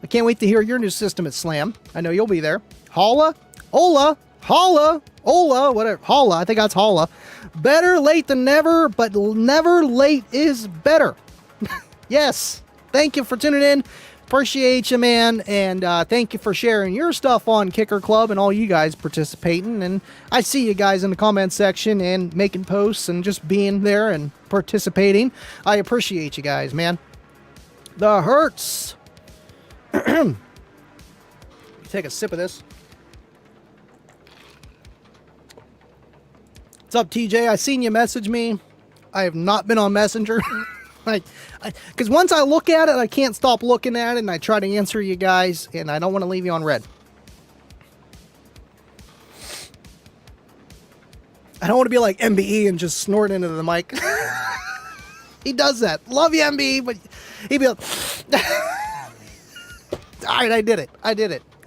I can't wait to hear your new system at Slam. I know you'll be there. Holla, Ola, whatever. Holla, I think that's Holla. Better late than never, but never late is better. Yes. Thank you for tuning in. Appreciate you, man. And thank you for sharing your stuff on Kicker Club and all you guys participating. And I see you guys in the comment section and making posts and just being there and participating. I appreciate you guys, man. The Hertz. Take a sip of this. What's up, TJ? I seen you message me. I have not been on Messenger. Because once I look at it, I can't stop looking at it, and I try to answer you guys, and I don't want to leave you on red. I don't want to be like MBE and just snort into the mic. He does that. Love you, MBE, but he'd be like... All right, I did it.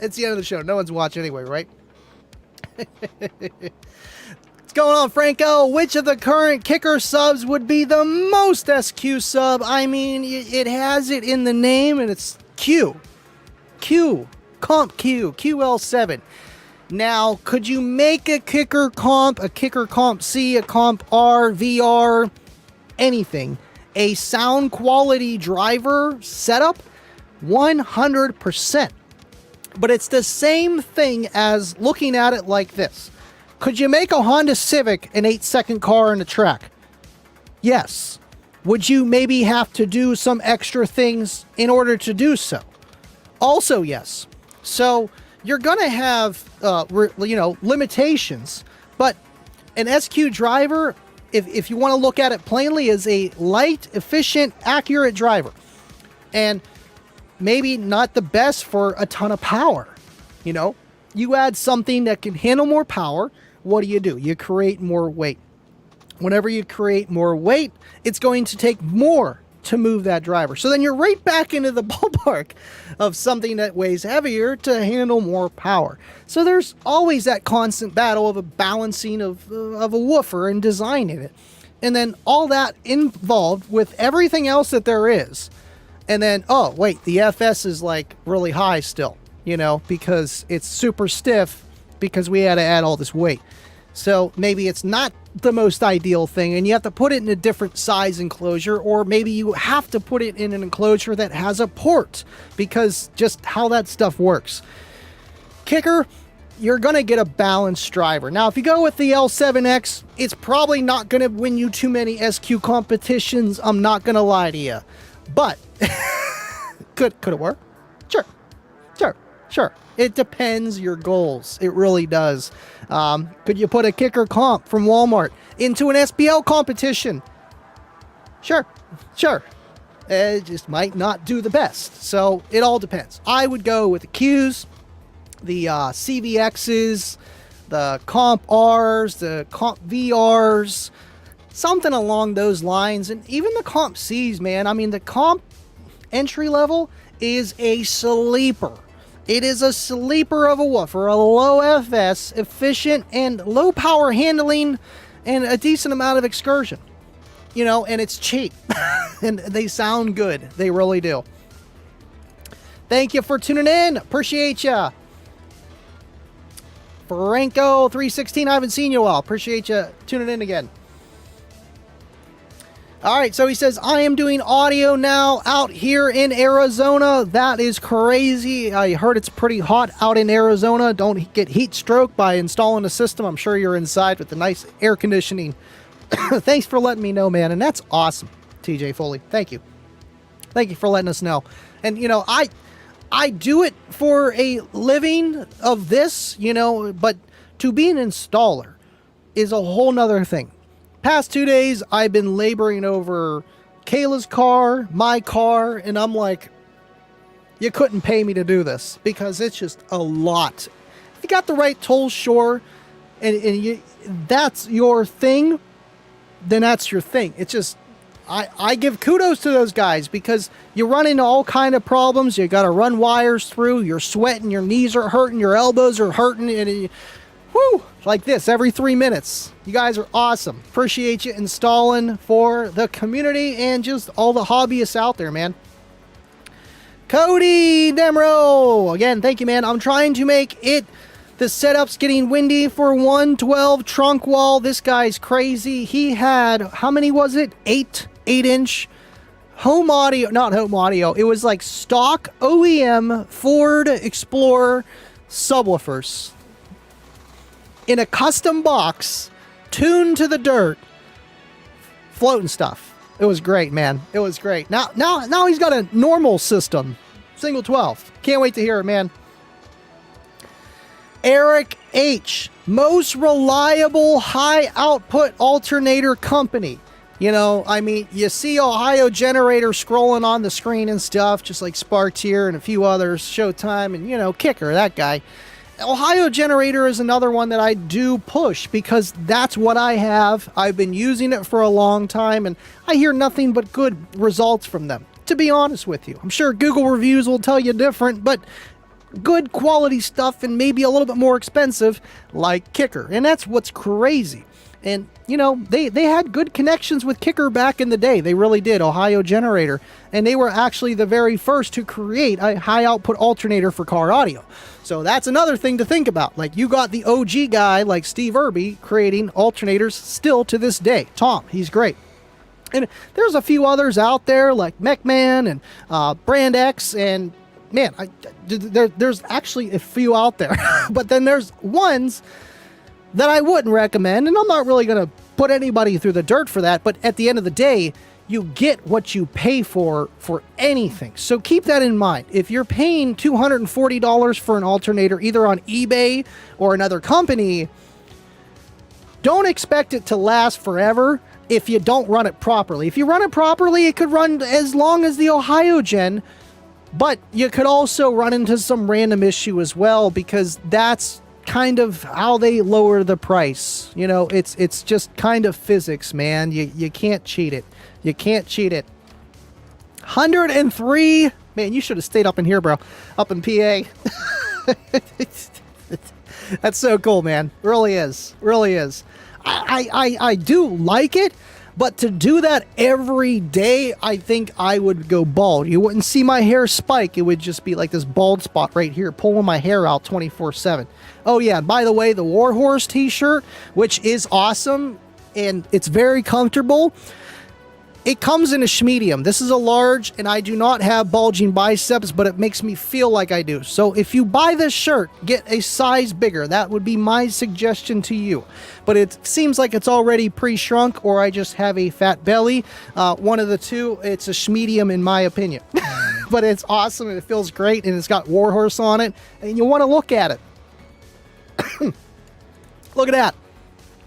It's the end of the show. No one's watching anyway, right? What's going on, Franco? Which of the current Kicker subs would be the most SQ sub? I mean, it has it in the name, and it's Q. Comp Q. QL7. Now, could you make a Kicker Comp C, a Comp R, VR, anything? A sound quality driver setup? 100%. But it's the same thing as looking at it like this. Could you make a Honda Civic an 8-second car in the track? Yes. Would you maybe have to do some extra things in order to do so? Also, yes. So you're going to have, limitations. But an SQ driver, if you want to look at it plainly, is a light, efficient, accurate driver. And maybe not the best for a ton of power. You know, you add something that can handle more power. What do? You create more weight. Whenever you create more weight, it's going to take more to move that driver. So then you're right back into the ballpark of something that weighs heavier to handle more power. So there's always that constant battle of a balancing of a woofer and designing it. And then all that involved with everything else that there is. And then, oh, wait, the FS is like really high still, because it's super stiff because we had to add all this weight. So maybe it's not the most ideal thing, and you have to put it in a different size enclosure, or maybe you have to put it in an enclosure that has a port, because just how that stuff works. Kicker, you're going to get a balanced driver. Now, if you go with the L7X, it's probably not going to win you too many SQ competitions. I'm not going to lie to you. But could it work? Sure. It depends your goals. It really does. Could you put a Kicker comp from Walmart into an SPL competition? Sure. It just might not do the best. So it all depends. I would go with the Qs, the CVXs, the Comp Rs, the Comp VRs, something along those lines. And even the Comp Cs, man. I mean, the Comp entry level is a sleeper. It is a sleeper of a woofer, a low FS, efficient and low power handling, and a decent amount of excursion. And it's cheap. And they sound good. They really do. Thank you for tuning in. Appreciate ya. Franco 316, I haven't seen you all. Appreciate you tuning in again. All right, so he says, I am doing audio now out here in Arizona. That is crazy. I heard it's pretty hot out in Arizona. Don't get heat stroke by installing a system. I'm sure you're inside with the nice air conditioning. Thanks for letting me know, man. And that's awesome, TJ Foley. Thank you. Thank you for letting us know. And, you know, I do it for a living of this, you know, but to be an installer is a whole nother thing. Past 2 days, I've been laboring over Kayla's car, my car, and I'm like, you couldn't pay me to do this because it's just a lot. If you got the right tools, sure, and that's your thing, then that's your thing. It's just, I give kudos to those guys because you run into all kind of problems. You got to run wires through. You're sweating. Your knees are hurting. Your elbows are hurting. And whoo, like this every 3 minutes. You guys are awesome. Appreciate you installing for the community and just all the hobbyists out there, man. Cody Demro, again, thank you, man. I'm trying to make it. The setup's getting windy for 112 trunk wall. This guy's crazy. He had, how many was it? 8-inch home audio, not home audio. It was like stock OEM Ford Explorer subwoofers in a custom box, tuned to the dirt, floating stuff. It was great, man. It was great. Now he's got a normal system, single 12. Can't wait to hear it, man. Eric H, most reliable high output alternator company. You know, I mean, you see Ohio Generator scrolling on the screen and stuff, just like Spartier and a few others, Showtime, and, you know, Kicker, that guy. Ohio Generator is another one that I do push because that's what I have. I've been using it for a long time, and I hear nothing but good results from them, to be honest with you. I'm sure Google reviews will tell you different, but good quality stuff and maybe a little bit more expensive like Kicker. And that's what's crazy. And, you know, they had good connections with Kicker back in the day. They really did, Ohio Generator. And they were actually the very first to create a high output alternator for car audio. So that's another thing to think about. Like, you got the OG guy like Steve Irby creating alternators still to this day. Tom, he's great. And there's a few others out there like MechMan and Brand X, and man, there's actually a few out there. But then there's ones that I wouldn't recommend, and I'm not really going to put anybody through the dirt for that, but at the end of the day, you get what you pay for anything. So keep that in mind. If you're paying $240 for an alternator, either on eBay or another company, don't expect it to last forever if you don't run it properly. If you run it properly, it could run as long as the Ohio Gen, but you could also run into some random issue as well, because that's kind of how they lower the price. You know, it's just kind of physics, man. You can't cheat it. You can't cheat it. 103. Man, you should have stayed up in here, bro. Up in PA. That's so cool, man. Really is. Really is. I do like it, but to do that every day, I think I would go bald. You wouldn't see my hair spike. It would just be like this bald spot right here, pulling my hair out 24/7. Oh yeah, by the way, the Warhorse t-shirt, which is awesome, and it's very comfortable. It comes in a schmedium. This is a large, and I do not have bulging biceps, but it makes me feel like I do. So if you buy this shirt, get a size bigger. That would be my suggestion to you. But it seems like it's already pre-shrunk, or I just have a fat belly. One of the two. It's a schmedium in my opinion. But it's awesome, and it feels great, and it's got Warhorse on it, and you want to look at it. Look at that.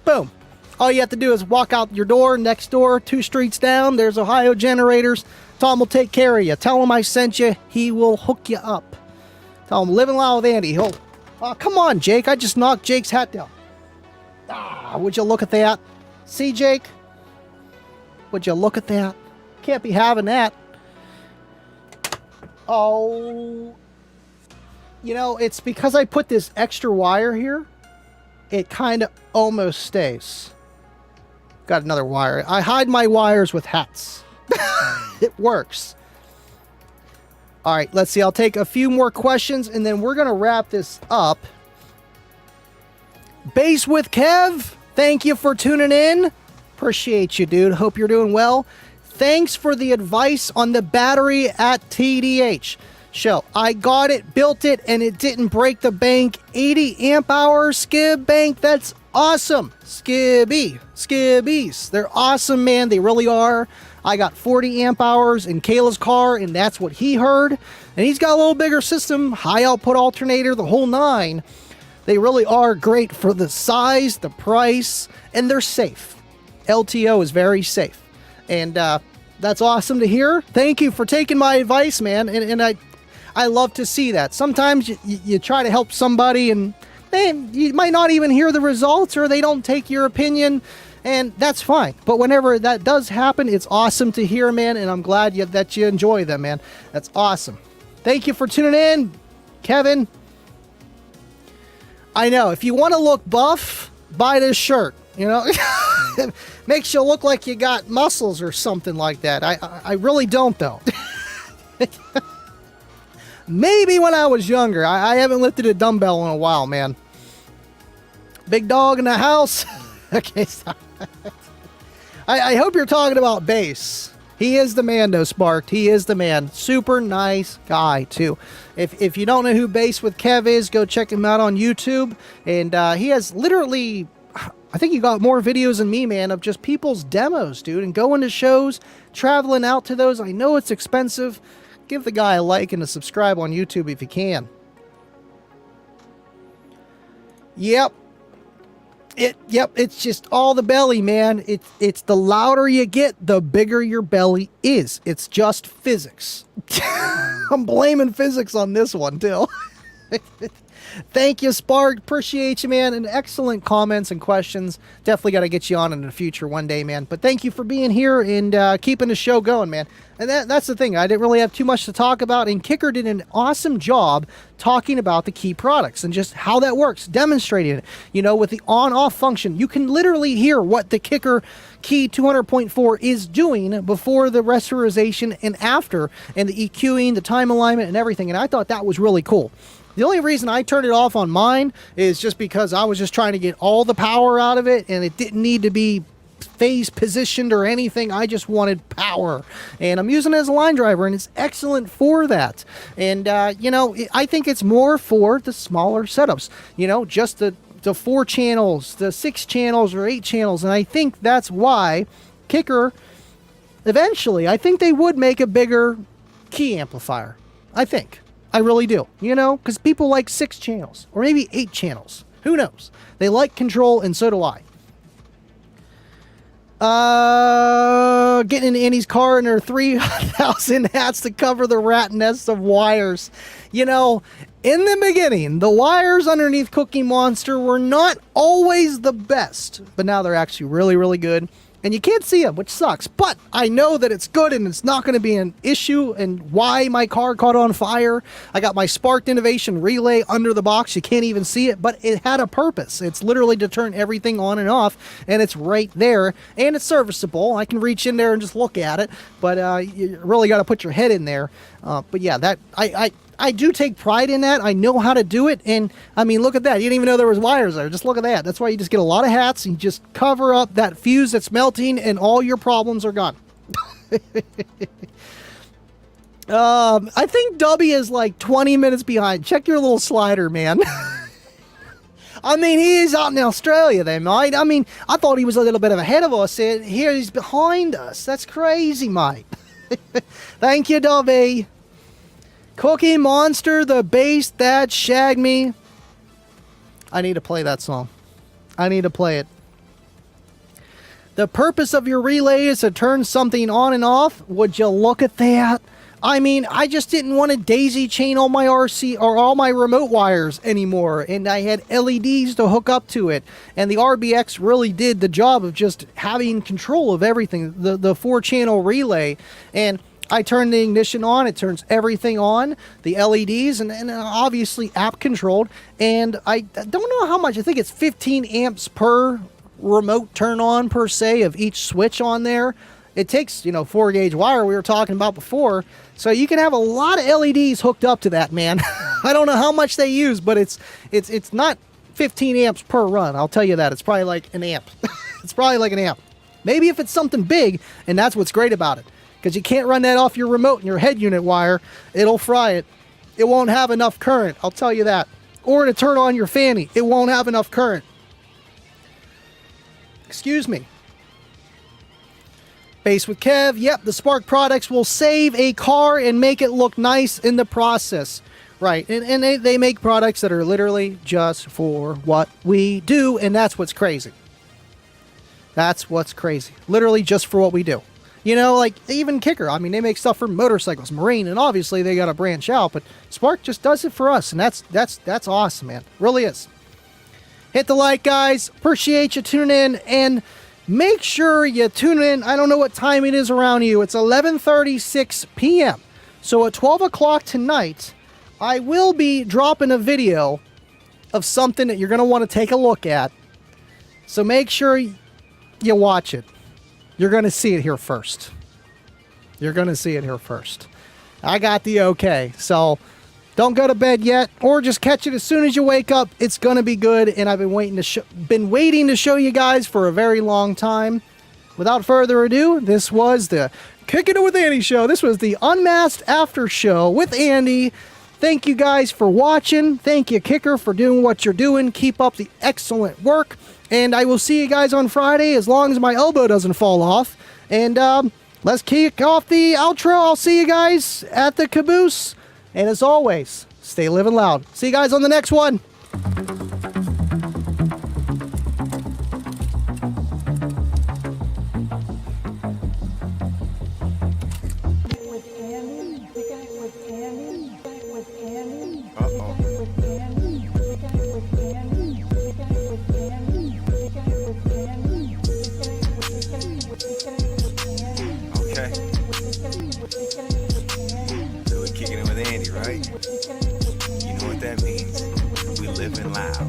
Boom. All you have to do is walk out your door, next door, 2 streets down. There's Ohio Generators. Tom will take care of you. Tell him I sent you. He will hook you up. Tell him, Livin Loud with Andy. He'll, oh, come on, Jake. I just knocked Jake's hat down. Ah, would you look at that? See, Jake? Would you look at that? Can't be having that. Oh. You know, it's because I put this extra wire here. It kind of almost stays. Got another wire. I hide my wires with hats. It works. All right, let's see. I'll take a few more questions, and then we're going to wrap this up. Bass with Kev, thank you for tuning in. Appreciate you, dude. Hope you're doing well. Thanks for the advice on the battery at TDH show. I got it, built it, and it didn't break the bank. 80 amp hour skib bank. That's awesome. Skibbies. They're awesome, man. They really are. I got 40 amp hours in Kayla's car, and that's what he heard. And he's got a little bigger system, high output alternator, the whole nine. They really are great for the size, the price, and they're safe. LTO is very safe. And that's awesome to hear. Thank you for taking my advice, man. And I love to see that. Sometimes you try to help somebody, and you might not even hear the results, or they don't take your opinion, and that's fine. But whenever that does happen, it's awesome to hear, man, and I'm glad that you enjoy them, man. That's awesome. Thank you for tuning in, Kevin. I know, if you want to look buff, buy this shirt, you know? It makes you look like you got muscles or something like that. I really don't, though. Maybe when I was younger. I haven't lifted a dumbbell in a while, man. Big dog in the house. Okay, stop. I hope you're talking about bass. He is the man, though, Sparked. He is the man. Super nice guy, too. If you don't know who Bass with Kev is, go check him out on YouTube. And he has literally, I think he got more videos than me, man, of just people's demos, dude. And going to shows, traveling out to those. I know it's expensive. Give the guy a like and a subscribe on YouTube if you can. Yep. It's just all the belly, man. It's the louder you get, the bigger your belly is. It's just physics. I'm blaming physics on this one, too. Thank you, Spark. Appreciate you, man. And excellent comments and questions. Definitely got to get you on in the future one day, man. But thank you for being here and keeping the show going, man. And that's the thing. I didn't really have too much to talk about. And Kicker did an awesome job talking about the key products and just how that works, demonstrating it. You know, with the on-off function, you can literally hear what the Kicker Key 200.4 is doing before the rasterization and after, and the EQing, the time alignment, and everything. And I thought that was really cool. The only reason I turned it off on mine is just because I was just trying to get all the power out of it, and it didn't need to be phase positioned or anything. I just wanted power, and I'm using it as a line driver, and it's excellent for that. And you know, I think it's more for the smaller setups, you know, just the 4 channels, the 6 channels or 8 channels. And I think that's why Kicker eventually, I think they would make a bigger key amplifier. I really do, you know, because people like 6 channels or maybe 8 channels. Who knows? They like control, and so do I. Getting in Annie's car and her 3,000 hats to cover the rat nest of wires. You know, in the beginning, the wires underneath Cookie Monster were not always the best, but now they're actually really, really good. And you can't see them, which sucks. But I know that it's good and it's not going to be an issue. And why my car caught on fire. I got my Sparked Innovation relay under the box. You can't even see it, but it had a purpose. It's literally to turn everything on and off. And it's right there. And it's serviceable. I can reach in there and just look at it. But you really got to put your head in there. But yeah, that I do take pride in that. I know how to do it. And I mean, look at that. You didn't even know there was wires there. Just look at that. That's why you just get a lot of hats and you just cover up that fuse that's melting and all your problems are gone. I think Dubby is like 20 minutes behind. Check your little slider, man. I mean, he is out in Australia, they might. I mean, I thought he was a little bit of ahead of us. And here he's behind us. That's crazy, mate. Thank you, Dubby. Cookie Monster, the bass that shagged me. I need to play that song. I need to play it. The purpose of your relay is to turn something on and off. Would you look at that? I mean, I just didn't want to daisy chain all my RC or all my remote wires anymore. And I had LEDs to hook up to it. And the RBX really did the job of just having control of everything. The 4-channel relay. And I turn the ignition on, it turns everything on, the LEDs, and obviously app controlled. And I don't know how much, I think it's 15 amps per remote turn on per se of each switch on there. It takes, 4-gauge wire we were talking about before. So you can have a lot of LEDs hooked up to that, man. I don't know how much they use, but it's not 15 amps per run. I'll tell you that. It's probably like an amp. It's probably like an amp. Maybe if it's something big, and that's what's great about it. Because you can't run that off your remote and your head unit wire. It'll fry it. It won't have enough current. I'll tell you that. Or to turn on your fanny. It won't have enough current. Excuse me. Bass with Kev. Yep, the Spark products will save a car and make it look nice in the process. Right, and they make products that are literally just for what we do, and that's what's crazy. That's what's crazy. Literally just for what we do. You know, like even Kicker. I mean, they make stuff for motorcycles, marine, and obviously they got to branch out, but Spark just does it for us, and that's awesome, man. Really is. Hit the like, guys. Appreciate you tuning in, and make sure you tune in. I don't know what time it is around you. It's 11:36 p.m. So at 12 o'clock tonight, I will be dropping a video of something that you're going to want to take a look at. So make sure you watch it. You're going to see it here first. You're going to see it here first. I got the okay. So don't go to bed yet, or just catch it as soon as you wake up. It's going to be good, and I've been waiting to show you guys for a very long time. Without further ado, this was the Kicking It with Andy show. This was the Unmasked After Show with Andy. Thank you guys for watching. Thank you, Kicker, for doing what you're doing. Keep up the excellent work. And I will see you guys on Friday as long as my elbow doesn't fall off. And let's kick off the outro. I'll see you guys at the caboose. And as always, stay living loud. See you guys on the next one. So we're kicking it with Andy, right? You know what that means. We living loud.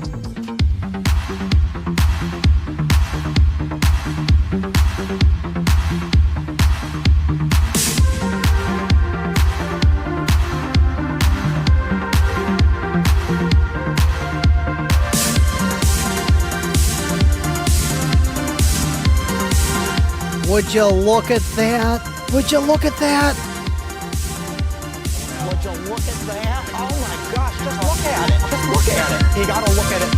Would you look at that? Would you look at that? Would you look at that? Oh my gosh, just look at it. Just look at it. You gotta look at it.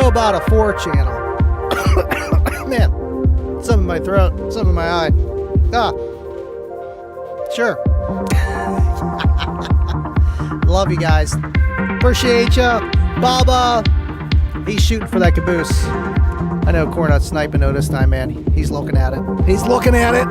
About a 4-channel. Man, something in my throat, something in my eye. Sure. Love you guys. Appreciate ya. Baba. He's shooting for that caboose. I know Cornut's sniping though this time, man. He's looking at it. He's looking at it.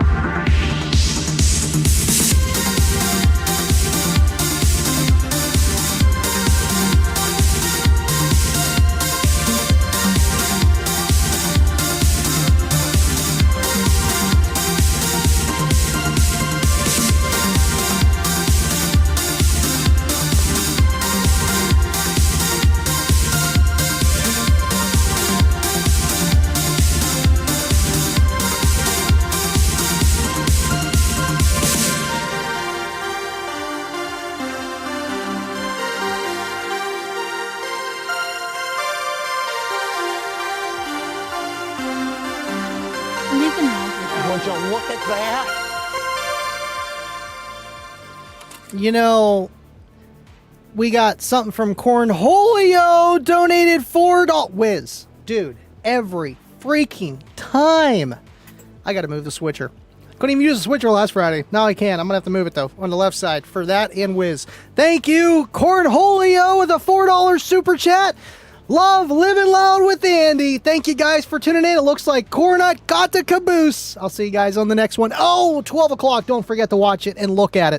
You know, we got something from Cornholio, donated $4. Whiz, dude, every freaking time. I got to move the switcher. Couldn't even use the switcher last Friday. Now I can. I'm going to have to move it, though, on the left side for that and Whiz. Thank you, Cornholio, with a $4 super chat. Love Livin Loud with Andy. Thank you guys for tuning in. It looks like Cornut got the caboose. I'll see you guys on the next one. Oh, 12 o'clock. Don't forget to watch it and look at it.